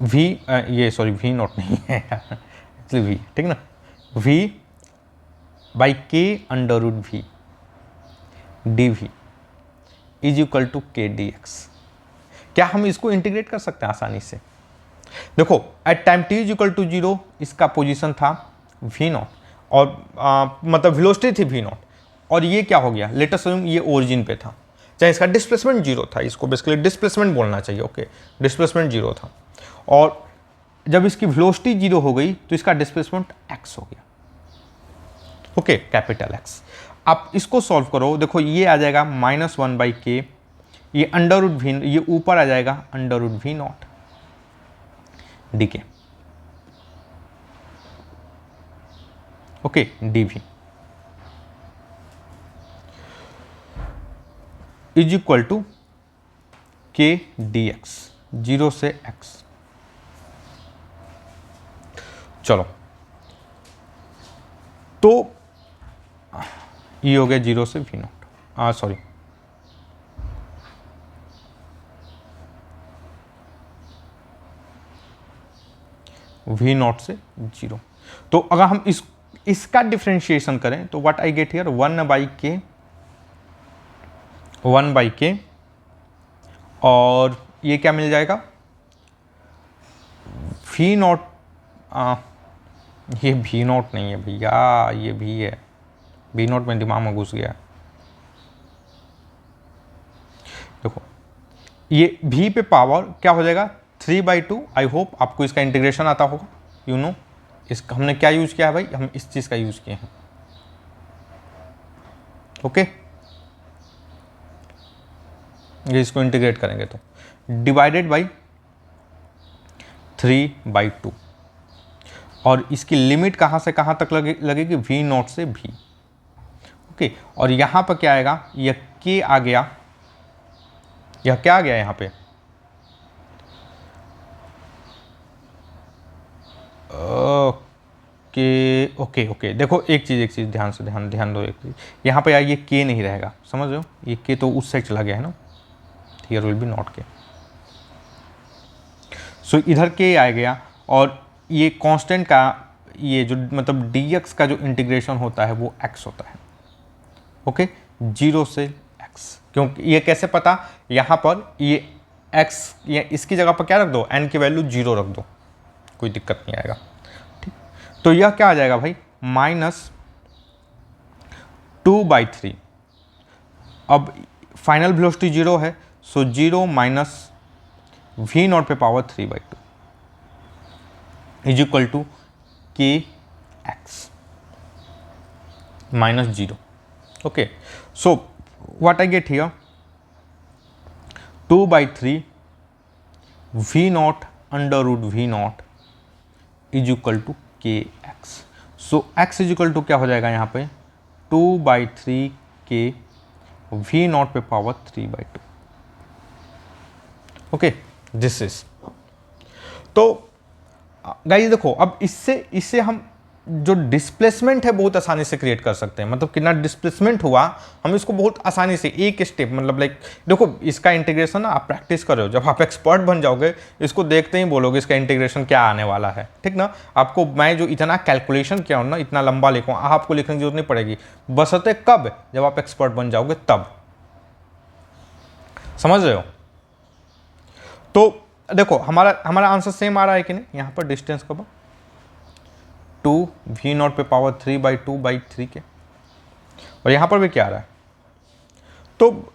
v, ये सॉरी v नॉट नहीं है एक्चुअली v, ठीक ना, v/k/√v dv is equal to k dx। क्या हम इसको इंटीग्रेट कर सकते हैं आसानी से, देखो at time t is equal to 0 इसका पोजीशन था v नॉट, और मतलब वेलोसिटी थी v नॉट, और ये क्या हो गया, लेट अस अज्यूम ये ओरिजिन पे था, चाहे इसका डिस्प्लेसमेंट 0 था, इसको बेसिकली डिस्प्लेसमेंट बोलना चाहिए। ओके, डिस्प्लेसमेंट 0 था, और जब इसकी वेलोसिटी 0 हो गई तो इसका डिस्प्लेसमेंट x हो गया। Okay, capital X। आप इसको सॉल्व करो, देखो ये आ जाएगा -1/k, ये √v, ये ऊपर आ जाएगा √v0 dk। Okay, dv is equal to k dx, 0 से x। चलो, तो ये हो गया 0 से v0, सॉरी v0 से 0। तो अगर हम इसका डिफरेंशिएशन करें तो what I get here, 1/k, और ये क्या मिल जाएगा, v0, ये v0 नहीं है भैया, ये v है, v0 में दिमाग में घुस गया। देखो ये v पे पावर क्या हो जाएगा, 3/2। आई होप आपको इसका इंटीग्रेशन आता होगा, यू नो इसका हमने क्या यूज़ किया है भाई, हम इस चीज़ का यूज़ किए हैं, ओके, ये इसको इंटीग्रेट करेंगे तो डिवाइडेड बाई 3/2, और इसकी लिमिट कहाँ से कहाँ तक लगेगी, V0 से V। ओके, और यहाँ पर क्या आएगा, यह K आ गया, यह क्या आ गया यहाँ पे, ओके ओके, देखो एक चीज़ ध्यान दो, एक चीज़ यहाँ पे ये K नहीं रहेगा, समझ रहे हो, ये K तो उस साइड चला गया है ना, here will be not K, सो इधर K आ गया, और ये कांस्टेंट का ये जो मतलब dx का जो इंटीग्रेशन होता है वो x होता है। ओके, 0 से x, क्योंकि ये कैसे पता, यहाँ पर ये x, ये इसकी जगह पर क्या रख दो, n की वैल्यू 0 रख दो, कोई दिक्कत नहीं आएगा। ठीक, तो यह क्या आ जाएगा भाई, -2/3। अब फाइनल वेलोसिटी 0 है, सो 0 माइनस V0 पे power 3/2 is equal to kx minus 0. Okay, so what I get here, 2/3 V0 under root V0 is equal to kx. So x is equal to क्या हो जाएगा यहाँ पे, 2/3 k V0 पे power 3/2. Okay, this is, तो guys देखो, अब इससे हम जो डिस्प्लेसमेंट है बहुत आसानी से क्रिएट कर सकते हैं, मतलब कितना डिस्प्लेसमेंट हुआ हम इसको बहुत आसानी से एक स्टेप, मतलब लाइक देखो इसका इंटीग्रेशन आप प्रैक्टिस कर रहे हो, जब आप एक्सपर्ट बन जाओगे इसको देखते ही बोलोगे इसका इंटीग्रेशन क्या आने वाला है, ठीक ना। आपको मैं जो इतना कैलकुलेशन किया हूँ ना, इतना लंबा लिखूँ, आपको लिखने की जरूरत नहीं पड़ेगी, बशर्ते कब, जब आप एक्सपर्ट बन जाओगे तब, समझ रहे हो। तो देखो हमारा आंसर सेम आ रहा है कि नहीं, यहाँ पर डिस्टेंस कब 2 V0 पे पावर 3/2/3 के, और यहाँ पर भी क्या आ रहा है, तो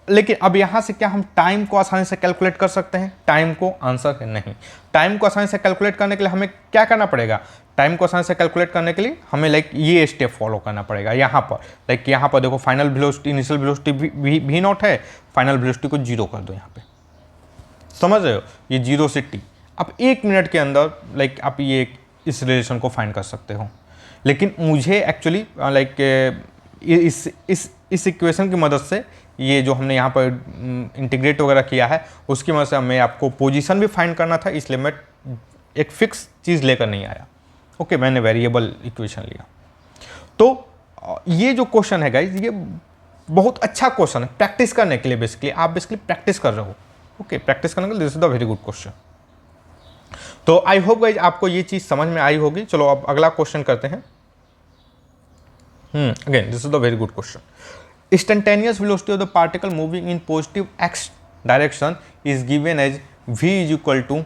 लेकिन अब यहाँ से क्या हम टाइम को आसानी से कैलकुलेट कर सकते हैं, टाइम को, आंसर है नहीं। टाइम को आसानी से कैलकुलेट करने के लिए हमें क्या करना पड़ेगा, टाइम को आसानी से कैलकुलेट करने के लिए हमें लाइक ये स्टेप फॉलो करना पड़ेगा। यहाँ पर लाइक यहाँ पर देखो final velocity, initial velocity V0 है, फाइनल वेलोसिटी को 0 कर दो यहाँ पे, समझ रहे हो, ये 0 से t। अब 1 मिनट के अंदर लाइक आप ये इस रिलेशन को फाइंड कर सकते हो, लेकिन मुझे एक्चुअली लाइक इस इक्वेशन की मदद से, ये जो हमने यहाँ पर इंटीग्रेट वगैरह किया है उसकी मदद से हमें आपको पोजीशन भी फाइंड करना था, इसलिए मैं एक फिक्स चीज़ लेकर नहीं आया। ओके, मैंने वेरिएबल इक्वेशन लिया। तो ये जो क्वेश्चन है गाइज, ये बहुत अच्छा क्वेश्चन है प्रैक्टिस करने के लिए, बेसिकली आप प्रैक्टिस कर रहे हो। ओके, प्रैक्टिस करने के लिए this is the very good question. तो आई होप गाइज आपको ये चीज समझ में आई होगी। चलो अब अगला क्वेश्चन करते हैं। Again this is the very good question. Instantaneous velocity of the particle moving in positive x direction is given as v is equal to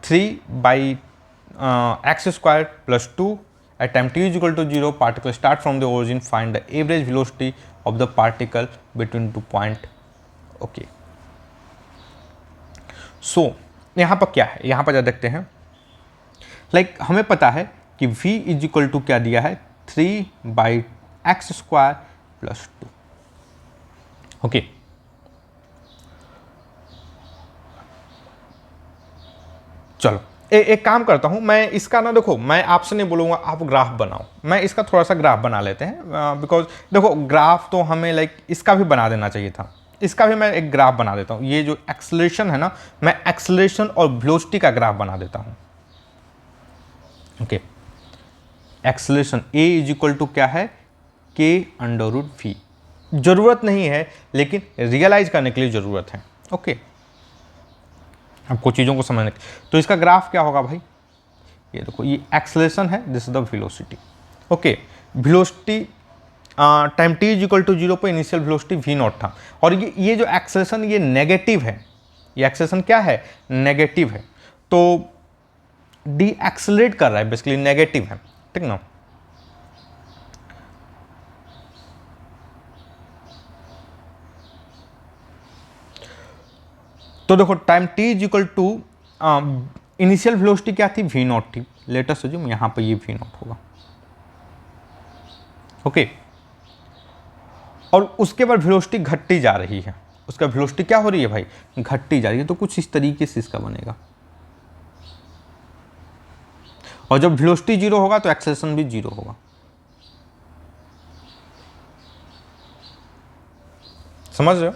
3/x² + 2 at time t is equal to 0 particle start from the origin, find the average velocity of the particle between 2 point. Okay, सो यहाँ पर क्या है, यहाँ पर देखते हैं। Like हमें पता है कि v इज इक्वल टू क्या दिया है, 3/x² + 2। ओके, चलो एक काम करता हूं मैं, इसका ना देखो मैं आपसे नहीं बोलूँगा आप ग्राफ बनाओ, मैं इसका थोड़ा सा ग्राफ बना लेते हैं, बिकॉज देखो ग्राफ तो हमें लाइक इसका भी बना देना चाहिए था, इसका भी मैं एक ग्राफ बना देता हूँ। ये जो एक्सेलरेशन है ना, मैं एक्सेलरेशन और वेलोसिटी का ग्राफ बना देता हूँ। Okay, acceleration a is equal to क्या है, k/√v। जरूरत नहीं है लेकिन रियलाइज करने के लिए जरूरत है। ओके, आपको चीज़ों को समझने के, तो इसका ग्राफ क्या होगा भाई, ये देखो ये एक्सेलरेशन है, this is the velocity. Okay, velocity time t is equal to 0 पर इनिशियल वेलोसिटी v0 था, और ये जो एक्सेलरेशन ये नेगेटिव है, ये एक्सेलरेशन क्या है, नेगेटिव है, तो डी एक्सेलरेट कर रहा है, बेसिकली नेगेटिव है, ठीक ना। तो देखो time t is equal to initial velocity क्या थी, v0 थी, लेट अस अज्यूम यहाँ पर ये v0 होगा। ओके, और उसके बाद वेलोसिटी घटती जा रही है, उसका वेलोसिटी क्या हो रही है भाई, घटती जा रही है। तो कुछ इस तरीके से इसका बनेगा, और जब वेलोसिटी जीरो होगा तो एक्सेलरेशन भी जीरो होगा। समझ रहे हो?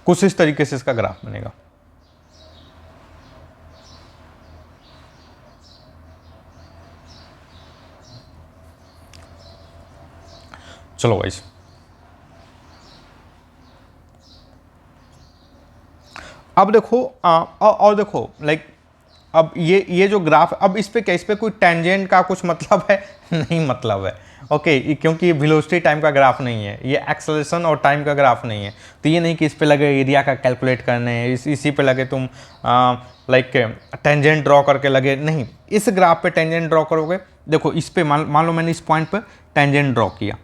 कुछ इस तरीके से इसका ग्राफ बनेगा। चलो गाइस, अब देखो और देखो लाइक अब ये जो ग्राफ, अब इस पे क्या, इस पे कोई टेंजेंट का कुछ मतलब है नहीं मतलब है, ओके क्योंकि ये वेलोसिटी टाइम का ग्राफ नहीं है, ये एक्सेलरेशन और टाइम का ग्राफ नहीं है। तो ये नहीं कि इस पे लगे एरिया का कैलकुलेट करने, इसी पे लगे तुम लाइक टेंजेंट ड्रॉ करके लगे, नहीं। इस ग्राफ पे टेंजेंट ड्रॉ करोगे, देखो इस पे मान लो मैंने इस पॉइंट पर टेंजेंट ड्रॉ किया,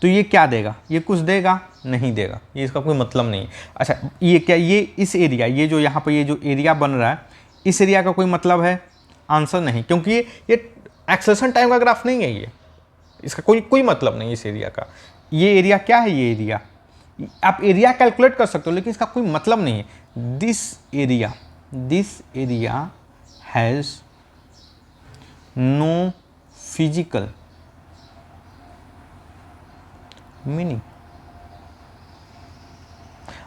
तो ये क्या देगा, ये कुछ देगा नहीं देगा, ये इसका कोई मतलब नहीं है। अच्छा ये क्या, ये इस एरिया, ये जो यहाँ पर ये जो एरिया बन रहा है, इस एरिया का कोई मतलब है, आंसर नहीं, क्योंकि ये एक्सेलरेशन टाइम का ग्राफ नहीं है, ये इसका कोई मतलब नहीं है इस एरिया का। ये एरिया क्या है, ये एरिया आप एरिया कैलकुलेट कर सकते हो, लेकिन इसका कोई मतलब नहीं है। This area has no physical meaning.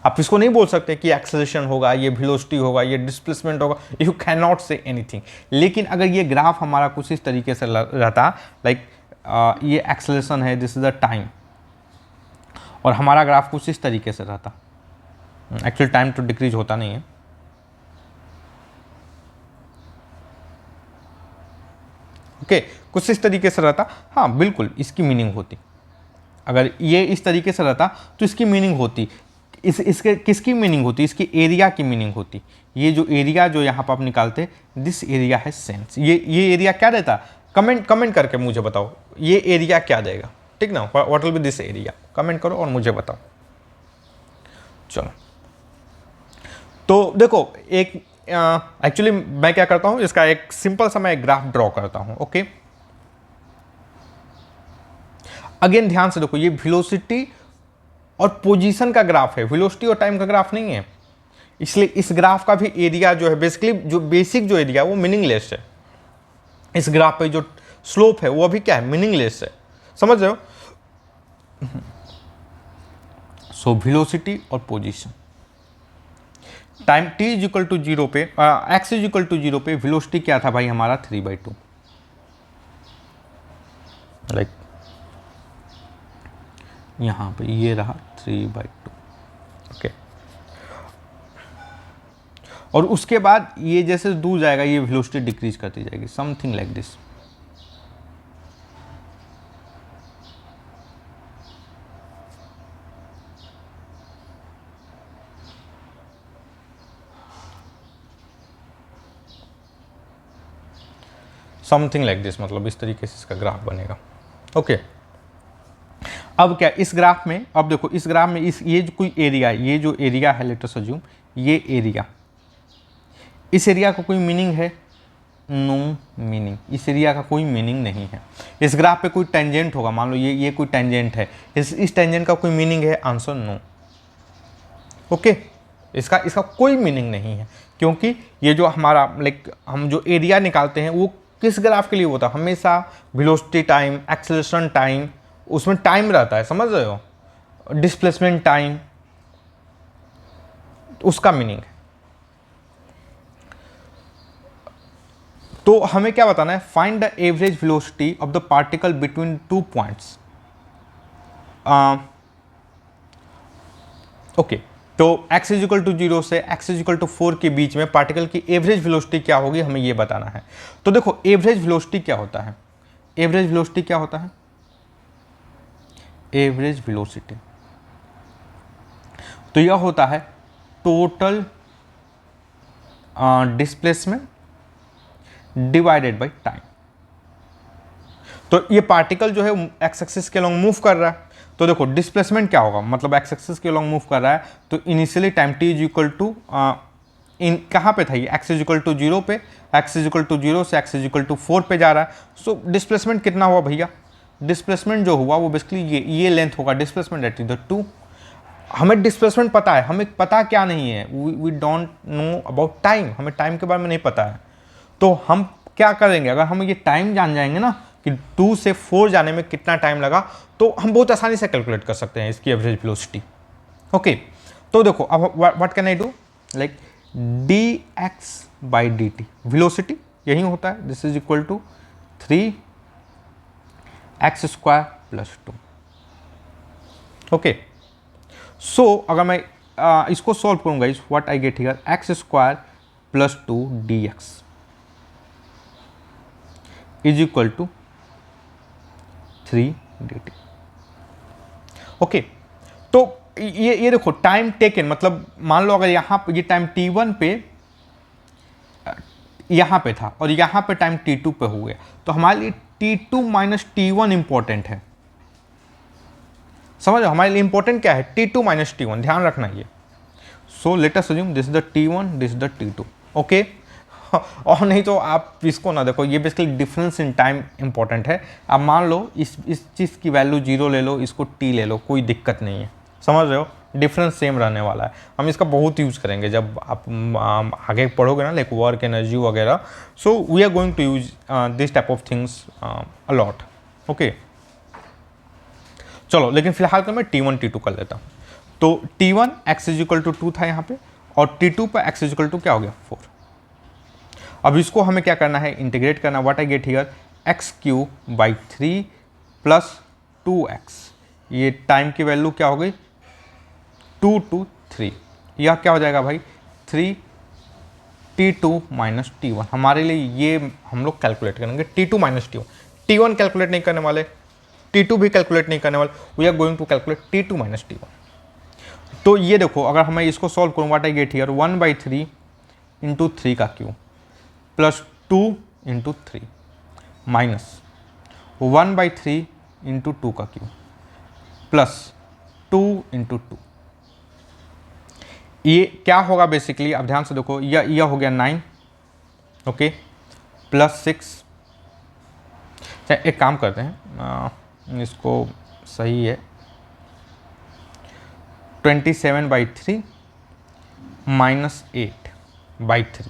आप इसको नहीं बोल सकते कि एक्सेलरेशन होगा, ये वेलोसिटी होगा, ये डिस्प्लेसमेंट होगा, you can not say anything. लेकिन अगर ये ग्राफ हमारा कुछ इस तरीके से रहता, लाइक ये एक्सेलरेशन है, दिस इज द टाइम, और हमारा ग्राफ कुछ इस तरीके से रहता, एक्चुअली टाइम तो डिक्रीज होता नहीं है, ओके कुछ इस तरीके से रहता, हाँ बिल्कुल इसकी मीनिंग होती। अगर ये इस तरीके से रहता तो इसकी मीनिंग होती, इसके किसकी मीनिंग होती, इसकी एरिया की मीनिंग होती। ये जो एरिया जो यहाँ पर आप निकालते, दिस एरिया है सेंस, ये एरिया क्या देता, कमेंट करके मुझे बताओ ये एरिया क्या देगा, ठीक ना, what will be this area, comment करो और मुझे बताओ। चलो तो देखो एक एक्चुअली मैं क्या करता हूँ, इसका एक सिंपल सा मैं एक ग्राफ ड्रॉ करता हूँ, ओके। अगेन ध्यान से देखो, ये वेलोसिटी और पोजीशन का ग्राफ है, वेलोसिटी और टाइम का ग्राफ नहीं है, इसलिए इस ग्राफ का भी एरिया जो है बेसिकली जो बेसिक जो एरिया है वो मीनिंगलेस है। इस ग्राफ पे जो स्लोप है वो अभी क्या है, मीनिंगलेस है, समझ रहे हो। सो वेलोसिटी और position, time t is equal to 0 पे, x इज इक्वल टू 0 पे वेलोसिटी क्या था भाई हमारा 3/2, लाइक यहाँ पे ये रहा 3/2, ओके। और उसके बाद ये जैसे दूर जाएगा ये वेलोसिटी डिक्रीज करती जाएगी, something like this. Something like this, मतलब इस तरीके से इसका ग्राफ बनेगा, ओके। अब क्या इस ग्राफ में, अब देखो इस ग्राफ में ये जो कोई एरिया, ये जो एरिया है लेट अस अज्यूम, ये एरिया, इस एरिया का कोई मीनिंग है, नो मीनिंग, इस एरिया का कोई मीनिंग नहीं है। इस ग्राफ पे कोई टेंजेंट होगा, मान लो ये कोई टेंजेंट है, इस टेंजेंट का कोई मीनिंग है, आंसर नो, ओके। इसका कोई मीनिंग नहीं है, क्योंकि ये जो हमारा लाइक हम जो एरिया निकालते हैं वो किस ग्राफ के लिए होता है, हमेशा वेलोसिटी टाइम, एक्सेलरेशन टाइम, उसमें टाइम रहता है, समझ रहे हो, डिस्प्लेसमेंट टाइम, उसका मीनिंग है। तो हमें क्या बताना है, find the average velocity of the particle between 2 points, okay. तो x इज इक्वल टू 0 से x इज इक्वल टू 4 के बीच में पार्टिकल की एवरेज वेलोसिटी क्या होगी, हमें ये बताना है। तो देखो एवरेज वेलोसिटी क्या होता है, एवरेज वेलोसिटी क्या होता है, एवरेज वेलोसिटी तो यह होता है total displacement divided by time. तो ये पार्टिकल जो है एक्स एक्सिस के अलॉन्ग मूव कर रहा है, तो देखो डिस्प्लेसमेंट क्या होगा, मतलब एक्स एक्सिस के अलॉन्ग मूव कर रहा है, तो initially time T is equal to इन कहाँ पे था ये, एक्स इज इक्वल टू 0 पे, एक्स इज इक्वल टू 0 से एक्स इज इक्वल टू 4 पे जा रहा है। सो डिस्प्लेसमेंट कितना हुआ भैया, डिस्प्लेसमेंट जो हुआ वो बेसिकली ये लेंथ होगा डिस्प्लेसमेंट एट द 2। हमें डिस्प्लेसमेंट पता है, हमें पता क्या नहीं है, we don't know about time, हमें टाइम के बारे में नहीं पता है। तो हम क्या करेंगे, अगर हम ये टाइम जान जाएंगे ना कि 2 से 4 जाने में कितना टाइम लगा, तो हम बहुत आसानी से कैलकुलेट कर सकते हैं इसकी एवरेज वेलोसिटी। ओके, तो देखो अब what can I do, like dx by dt, velocity यही होता है, this is equal to 3x square plus 2। Okay, so अगर मैं इसको सॉल्व करूंगा, इस what I get here, x square plus 2 dx is equal to 3 dt। Okay, तो ये देखो टाइम टेकन, मतलब मान लो अगर यहाँ पे ये टाइम t1 पे यहाँ पे था और यहाँ पे टाइम t2 पे हो गया, तो हमारे लिए t2 माइनस t1 इंपॉर्टेंट है। समझ लो हमारे लिए इंपॉर्टेंट क्या है, t2 माइनस t1, ध्यान रखना ये। So let us assume this is the t1, this is the t2। Okay, और नहीं तो आप इसको ना देखो, ये basically difference in time important है। आप मान लो इस चीज़ की वैल्यू 0 ले लो, इसको t ले लो, कोई दिक्कत नहीं है, समझ रहे हो, डिफरेंस सेम रहने वाला है। हम इसका बहुत यूज़ करेंगे जब आप आगे पढ़ोगे ना, लाइक वर्क एनर्जी वगैरह। So we are going to use this type of things a lot. Okay, चलो लेकिन फिलहाल तो मैं t1 t2 कर लेता हूँ। तो t1 x is equal to 2 था यहाँ पे, और t2 पर x इज इक्वल टू क्या हो गया 4। अब इसको हमें क्या करना है, इंटीग्रेट करना। What I get here, x Q by 3 plus 2x, ये टाइम की वैल्यू क्या हो गई 2 to 3, यह क्या हो जाएगा भाई 3 t2 माइनस t1। हमारे लिए ये हम लोग कैलकुलेट करेंगे t2 minus t1, t1 calculate नहीं करने वाले, t2 भी कैलकुलेट नहीं करने वाले, we are going to calculate t2 minus t1। तो ये देखो अगर हमें इसको सॉल्व करूँ, what I get here 1/3 into 3 का cube plus 2 into 3 minus 1/3 into 2 का क्यू प्लस 2 इंटू 2। ये क्या होगा बेसिकली, अब ध्यान से देखो, यह हो गया 9, ओके, प्लस 6। एक काम करते हैं, इसको सही है 27/3 minus 8/3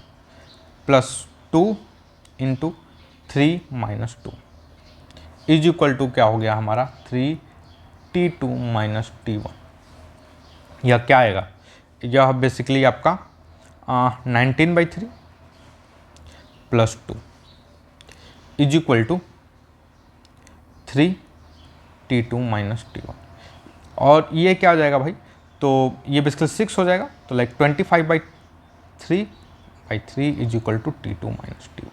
plus 2 into 3 minus 2 is equal to क्या हो गया हमारा 3 t2 माइनस t1। यह क्या आएगा, यह बेसिकली आपका 19/3 plus 2 is equal to 3 t2 minus t1। और ये क्या हो जाएगा भाई, तो ये बेसिकली 6 हो जाएगा, तो like 25/3 is equal to t2 minus t1।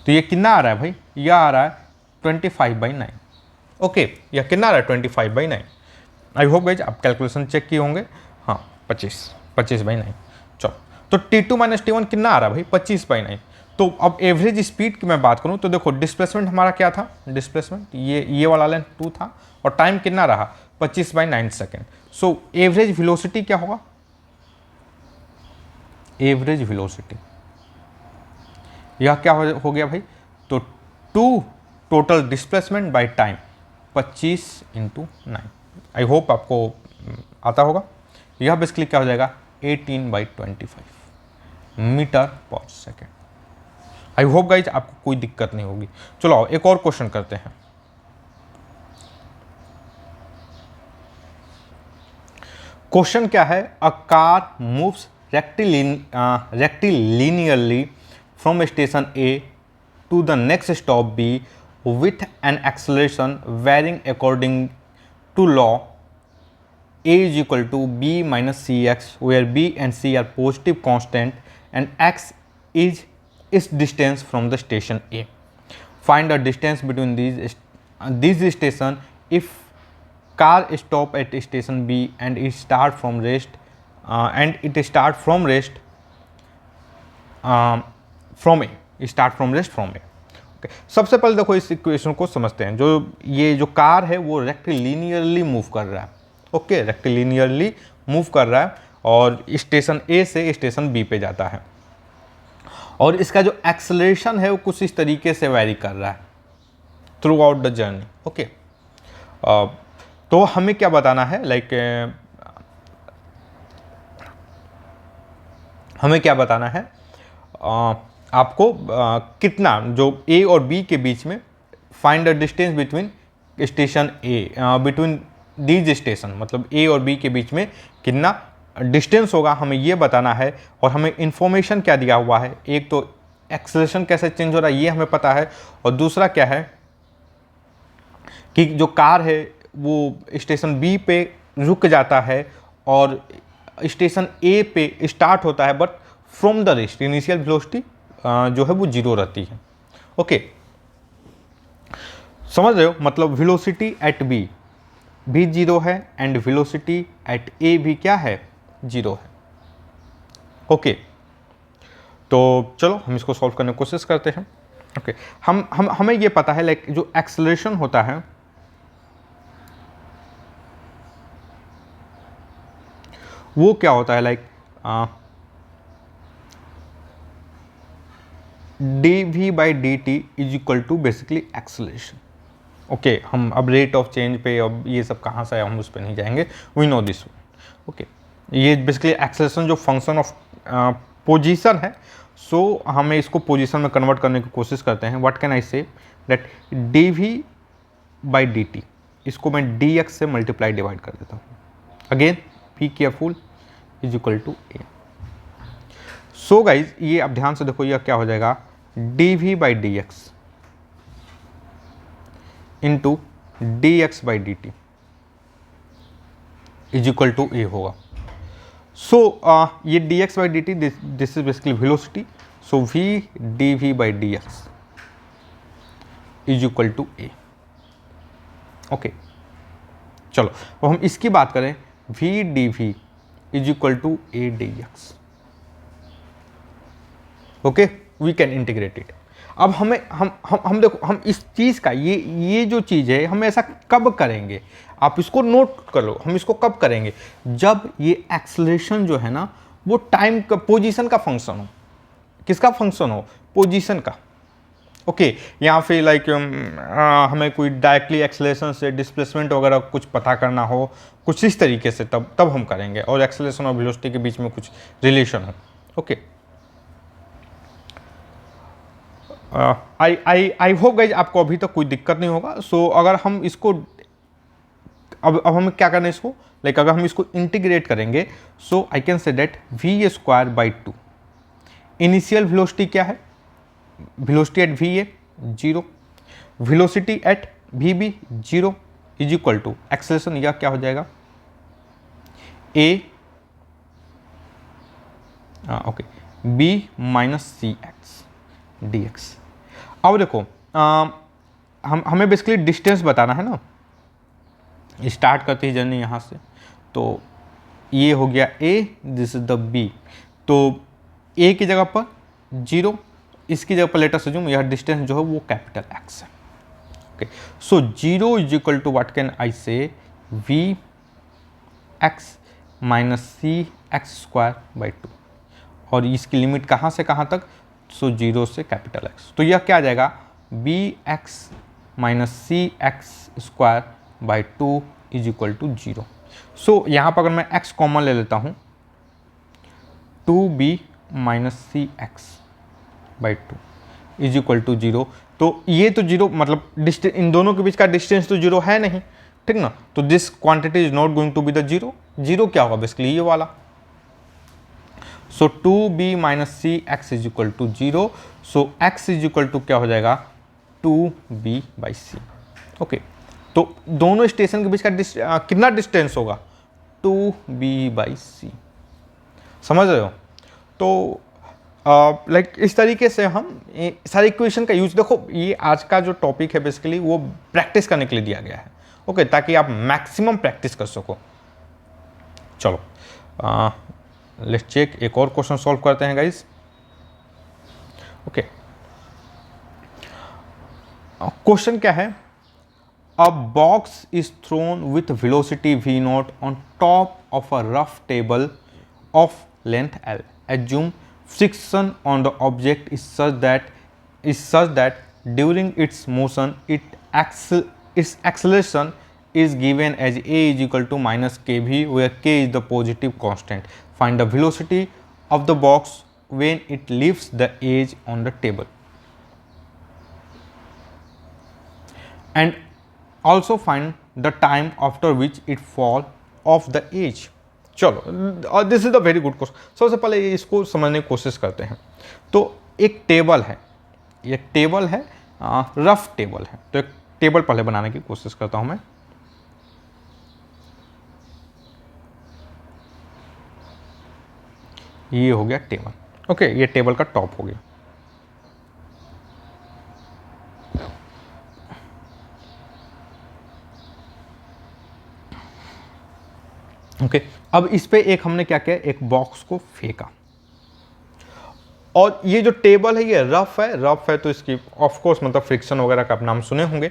तो ये कितना आ रहा है भाई, यह आ रहा है 25/9। ओके, यह कितना आ रहा है 25/9। आई होप गाइज आप कैलकुलेशन चेक किए होंगे। हाँ 25/9। चलो, तो t2 माइनस t1 कितना आ रहा है भाई 25/9। तो अब एवरेज स्पीड की मैं बात करूँ तो देखो डिस्प्लेसमेंट हमारा क्या था, डिस्प्लेसमेंट ये वाला लेंथ 2 था, और टाइम कितना रहा 25/9 सेकेंड। सो एवरेज वेलोसिटी क्या होगा, एवरेज वेलोसिटी यह क्या हो गया भाई, तो 2 total displacement by time 25 into 9। I hope आपको आता होगा। यह बेसिकली क्या हो जाएगा 18/25 मीटर पर सेकेंड। आई होप गाइज आपको कोई दिक्कत नहीं होगी। चलो आओ एक और क्वेश्चन करते हैं। क्वेश्चन क्या है, a car moves rectilinearly from station A to the next stop B with an acceleration varying according to law A is equal to B minus Cx, where B and C are positive constant and x is its distance from the station A. Find the distance between these station if car stop at station B and it start from rest from A. Start from rest from A. सबसे पहले देखो इस equation को समझते हैं। ये जो car है वो रेक्टिलिनियरली मूव कर रहा है। ओके, रेक्टिलिनियरली मूव कर रहा है और स्टेशन ए से स्टेशन बी पे जाता है, और इसका जो एक्सेलरेशन है वो कुछ इस तरीके से वैरी कर रहा है through out the journey. Okay, तो हमें क्या बताना है, हमें क्या बताना है, आपको कितना जो ए और बी के बीच में, find the distance between station A, between these station, मतलब ए और बी के बीच में कितना डिस्टेंस होगा, हमें ये बताना है। और हमें इंफॉर्मेशन क्या दिया हुआ है, एक तो एक्सेलरेशन कैसे चेंज हो रहा है ये हमें पता है, और दूसरा क्या है कि जो कार है वो स्टेशन बी पे रुक जाता है और स्टेशन ए पे स्टार्ट होता है, but from the rest initial velocity जो है वो 0 रहती है। ओके, समझ रहे हो, मतलब वेलोसिटी एट बी भी 0 है एंड वेलोसिटी एट ए भी क्या है, 0 है। ओके, तो चलो हम इसको सॉल्व करने की कोशिश करते हैं। ओके, हमें ये पता है जो एक्सेलरेशन होता है वो क्या होता है, d v by d t is equal to basically acceleration. Okay, हम अब रेट ऑफ चेंज पे, अब ये सब कहाँ से है हम उस पर नहीं जाएंगे, वी नो दिस। ओके, ये बेसिकली एक्सेलरेशन जो फंक्शन ऑफ पोजीशन है, सो हमें इसको पोजीशन में कन्वर्ट करने की कोशिश करते हैं। What can I say, that d v by d t, इसको मैं डी एक्स से मल्टीप्लाई डिवाइड कर देता हूँ। Again be careful, is equal to a. So guys ये अब ध्यान से देखो, यह क्या हो जाएगा, d v by d x into d x by d t is equal to a होगा। सो ये d x by d t, this is basically velocity, so v d v by d x is equal to a. Okay, चलो अब हम इसकी बात करें, v d v is equal to a d x. Okay, we can integrate it. अब हमें हम देखो, हम इस चीज़ का ये जो चीज़ है हम ऐसा कब करेंगे, आप इसको नोट कर लो, हम इसको कब करेंगे, जब ये एक्सेलरेशन जो है ना वो टाइम का, पोजीशन का फंक्शन हो। किसका फंक्शन हो, पोजीशन का। ओके, यहाँ पे हमें कोई डायरेक्टली एक्सेलरेशन से डिस्प्लेसमेंट वगैरह कुछ पता करना हो, कुछ इस तरीके से, तब हम करेंगे, और एक्सेलरेशन और वेलोसिटी के बीच में कुछ रिलेशन हो। ओके, आई होप गाइज आपको अभी तक कोई दिक्कत नहीं होगा। सो अगर हम इसको अब हमें क्या करना है इसको, अगर हम इसको इंटीग्रेट करेंगे, so I can say that v square by 2, initial velocity क्या है, velocity at v a 0, velocity at v b 0 is equal to acceleration, यह क्या हो जाएगा, a okay b minus c x d x. अब देखो हमें बेसिकली डिस्टेंस बताना है ना, स्टार्ट करते ही जर्नी यहाँ से, तो ये हो गया ए, दिस इज द बी, तो ए की जगह पर 0, इसकी जगह पर लेटर से जो यह डिस्टेंस जो है वो कैपिटल एक्स है। Okay, so 0 is equal to what can I say, v x minus c x square by 2, और इसकी लिमिट कहाँ से कहाँ तक, सो 0 से कैपिटल एक्स, तो यह क्या आ जाएगा, b x minus c x square by 2 is equal to 0। So यहाँ पर अगर मैं x कॉमन ले लेता हूँ, 2b minus c x by 2 is equal to 0, तो ये तो 0 मतलब डिस्टेंस, इन दोनों के बीच का डिस्टेंस तो 0 है नहीं, ठीक ना, तो this quantity is not going to be the 0। 0 क्या होगा, बेसिकली ये वाला, so 2b minus c x is equal to 0, so x is equal to क्या हो जाएगा, 2b बाई सी। ओके, तो दोनों स्टेशन के बीच का कितना डिस्टेंस होगा, 2b बाई सी, समझ रहे हो। तो इस तरीके से हम सारी इक्वेशन का यूज, देखो ये आज का जो टॉपिक है बेसिकली वो प्रैक्टिस करने के लिए दिया गया है। ओके, ताकि आप मैक्सिमम प्रैक्टिस कर सको। चलो लेट्स चेक, एक और क्वेश्चन सॉल्व करते हैं गाइस। ओके, क्वेश्चन क्या है, अ box is throne with velocity v not on top of a rough table of length l. Assume friction on the object is such that during its motion its acceleration is given as a is equal to minus kv, where k is the positive constant. Find the velocity of the box when it leaves the edge on the table, and also find the time after which it fall off the edge. चलो, this is a very good question. सबसे पहले इसको समझने की कोशिश करते हैं. तो एक टेबल है, ये टेबल है, रफ टेबल है. तो एक टेबल पहले बनाने की कोशिश करता हूं मैं. ये हो गया टेबल. ओके, ये टेबल का टॉप हो गया. ओके, अब इस पे एक हमने क्या किया, एक बॉक्स को फेंका. और ये जो टेबल है ये रफ है तो इसकी ऑफ कोर्स मतलब फ्रिक्शन वगैरह का आप नाम सुने होंगे.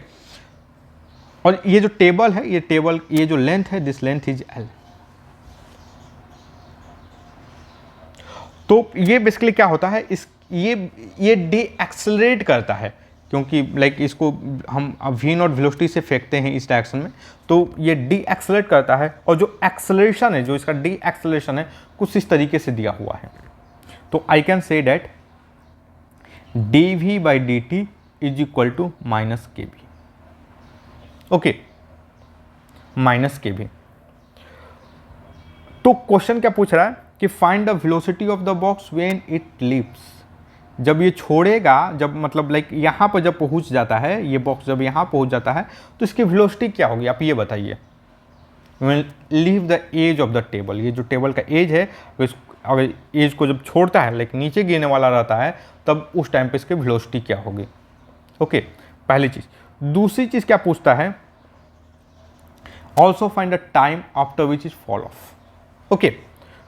और ये जो टेबल है, ये जो लेंथ है, दिस लेंथ इज एल. तो ये बेसिकली क्या होता है, ये डी एक्सेलरेट करता है, क्योंकि लाइक इसको हम v नॉट वेलोसिटी से फेंकते हैं इस डायरेक्शन में, तो ये डी एक्सेलरेट करता है. और जो एक्सेलरेशन है, जो इसका डी एक्सेलरेशन है, कुछ इस तरीके से दिया हुआ है. तो I can say that dv by dt is equal to minus k b. Okay, minus k b. तो क्वेश्चन क्या पूछ रहा है कि find the velocity of the box when it leaves. जब ये छोड़ेगा, जब मतलब लाइक यहाँ पर जब पहुँच जाता है, ये बॉक्स जब यहाँ पहुँच जाता है, तो इसकी वेलोसिटी क्या होगी, आप ये बताइए. Leave the edge of the table. ये जो टेबल का एज है, अगर एज को जब छोड़ता है, लाइक नीचे गिरने वाला रहता है, तब उस टाइम पे इसकी वेलोसिटी क्या होगी. ओके, पहली चीज. दूसरी चीज क्या पूछता है, also find the time after which is fall of. Okay,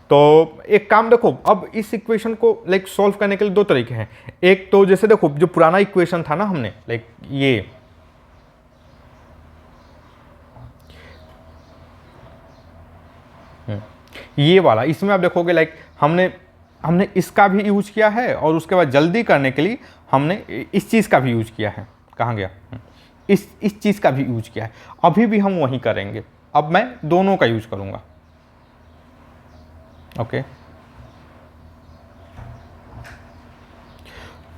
तो एक काम देखो, अब इस इक्वेशन को लाइक सॉल्व करने के लिए दो तरीके हैं. एक तो जैसे देखो, जो पुराना इक्वेशन था ना हमने, लाइक ये वाला, इसमें आप देखोगे लाइक हमने इसका भी यूज किया है, और उसके बाद जल्दी करने के लिए हमने इस चीज़ का भी यूज किया है. कहाँ गया, इस चीज़ का भी यूज किया है. अभी भी हम वही करेंगे. अब मैं दोनों का यूज करूंगा. ओके,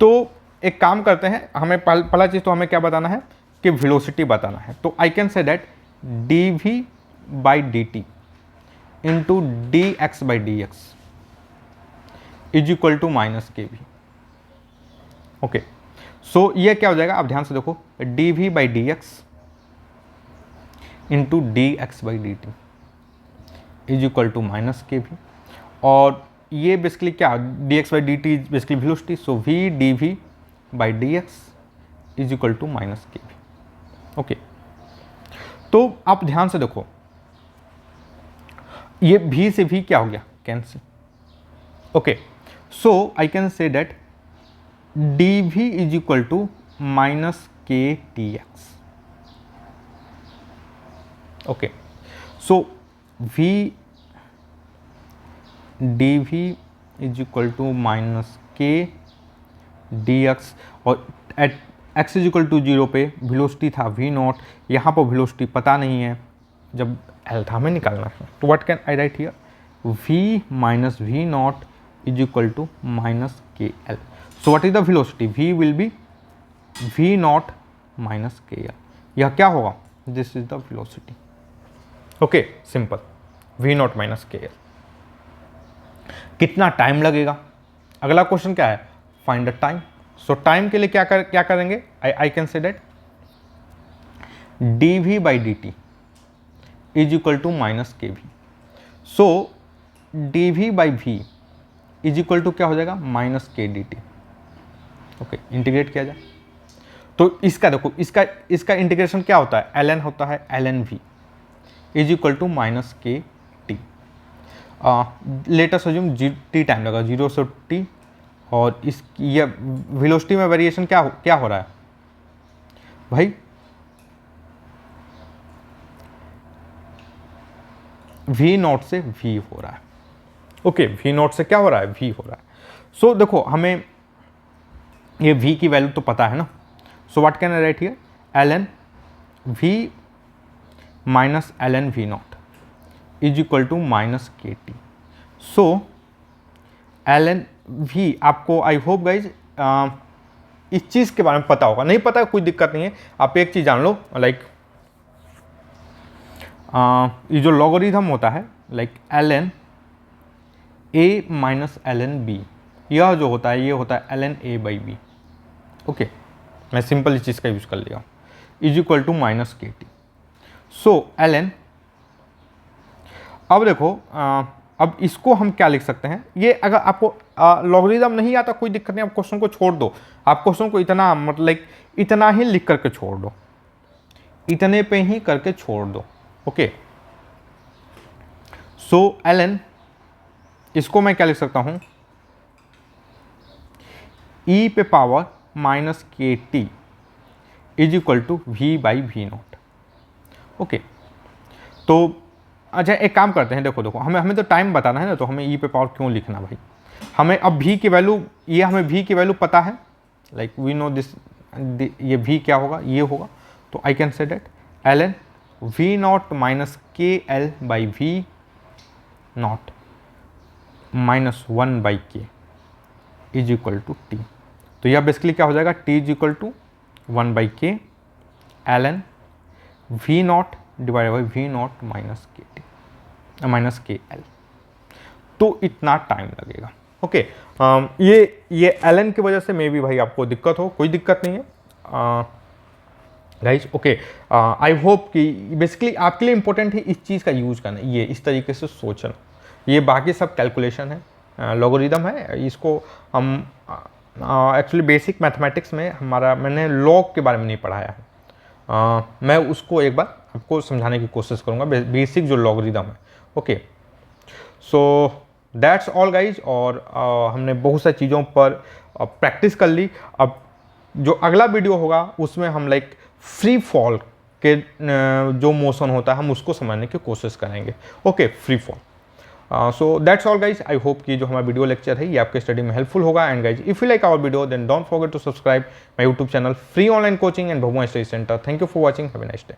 तो एक काम करते हैं, हमें पहला चीज तो हमें क्या बताना है कि वेलोसिटी बताना है. तो I can say that dv by dt into dx by dx is equal to minus k b. Okay, so ये क्या हो जाएगा, आप ध्यान से देखो, dv by dx into dx by dt is equal to minus k b. और ये बेसिकली क्या, dx by dt is basically velocity, so v dv by dx is equal to minus k b. Okay, तो आप ध्यान से देखो, ये v से v क्या हो गया, cancel. Okay, so I can say that dv is equal to minus k dx. Okay, so v dv is equal to minus k dx. और at x is equal to 0 पे velocity था v not, यहाँ पर velocity पता नहीं है, जब L था हमें निकालना है. तो what can I write here, v minus v naught is equal to minus k l. So what is the velocity, v will be v naught minus k l. यह क्या होगा, this is the velocity. Okay, simple, v naught minus k l. कितना time लगेगा, अगला question क्या है, find the time. So time के लिए क्या करेंगे, I can say that dv by dt is equal to minus k v. So dv by v is equal to क्या हो जाएगा, माइनस के dt. ओके, इंटीग्रेट किया जाए तो इसका देखो, इसका इंटीग्रेशन क्या होता है, ln होता है, ln v is equal to minus k t. Let's assume t time लगा 0 से t, और इस ये वेलोसिटी में वेरिएशन क्या हो रहा है, भाई v नॉट से v हो रहा है। ओके, v नॉट से क्या हो रहा है, v हो रहा है। सो देखो हमें ये v की वैल्यू तो पता है ना, so what can I write here, ln v minus ln v naught is equal to minus k t. So ln v आपको, आई होप गाइज इस चीज़ के बारे में पता होगा, नहीं पता कोई दिक्कत नहीं है, आप एक चीज़ जान लो, लाइक ये जो लॉगरिथम होता है, like ln a minus ln b, यह जो होता है ये होता है ln a by b. Okay, मैं सिंपल इस चीज़ का यूज़ कर लिया हूँ, is equal to minus k t. So ln, अब देखो अब इसको हम क्या लिख सकते हैं, ये अगर आपको लॉगरिथम नहीं आता कोई दिक्कत नहीं, आप क्वेश्चन को छोड़ दो, आप क्वेश्चन को इतना मतलब लाइक इतना ही लिख करके छोड़ दो, इतने पे ही करके छोड़ दो। ओके, सो ln, इसको मैं क्या लिख सकता हूं, e पे power minus k t is equal to V by we naught. Okay, तो अच्छा एक काम करते हैं, देखो हमें तो टाइम बताना है ना, तो हमें e पे पावर क्यों लिखना भाई, हमें अब v की वैल्यू, ये हमें v की वैल्यू पता है, लाइक वी नो दिस, ये v क्या होगा, ये होगा, तो I can say that ln v naught minus k l by we naught minus 1 by k is equal to t. तो यह बेसिकली क्या हो जाएगा, t is equal to 1 by k ln v naught divide by we naught minus k t minus k l. तो इतना time लगेगा। Okay, ये ln की वजह से मे भी भाई आपको दिक्कत हो, कोई दिक्कत नहीं है गाइज। ओके, आई होप कि बेसिकली आपके लिए इंपॉर्टेंट है इस चीज़ का यूज करना, ये इस तरीके से सोचना, ये बाकी सब कैलकुलेशन है, लॉगरिथम है, इसको हम एक्चुअली बेसिक मैथमेटिक्स में मैंने लॉग के बारे में नहीं पढ़ाया है, मैं उसको एक बार आपको समझाने की कोशिश करूँगा, बेसिक जो लॉगरिथम है। Okay, so that's all guys, और हमने बहुत सारी चीज़ों पर प्रैक्टिस कर ली। अब जो अगला वीडियो होगा उसमें हम लाइक फ्री फॉल के जो मोशन होता है हम उसको समझने की कोशिश करेंगे। Okay, free fall. So that's all guys, I hope कि जो हमारा वीडियो लेक्चर है ये आपके स्टडी में हेल्पफुल होगा। And guys if you like our video then don't forget to subscribe my YouTube channel free online coaching and Bhabua study centre. Thank you for watching, have a nice day.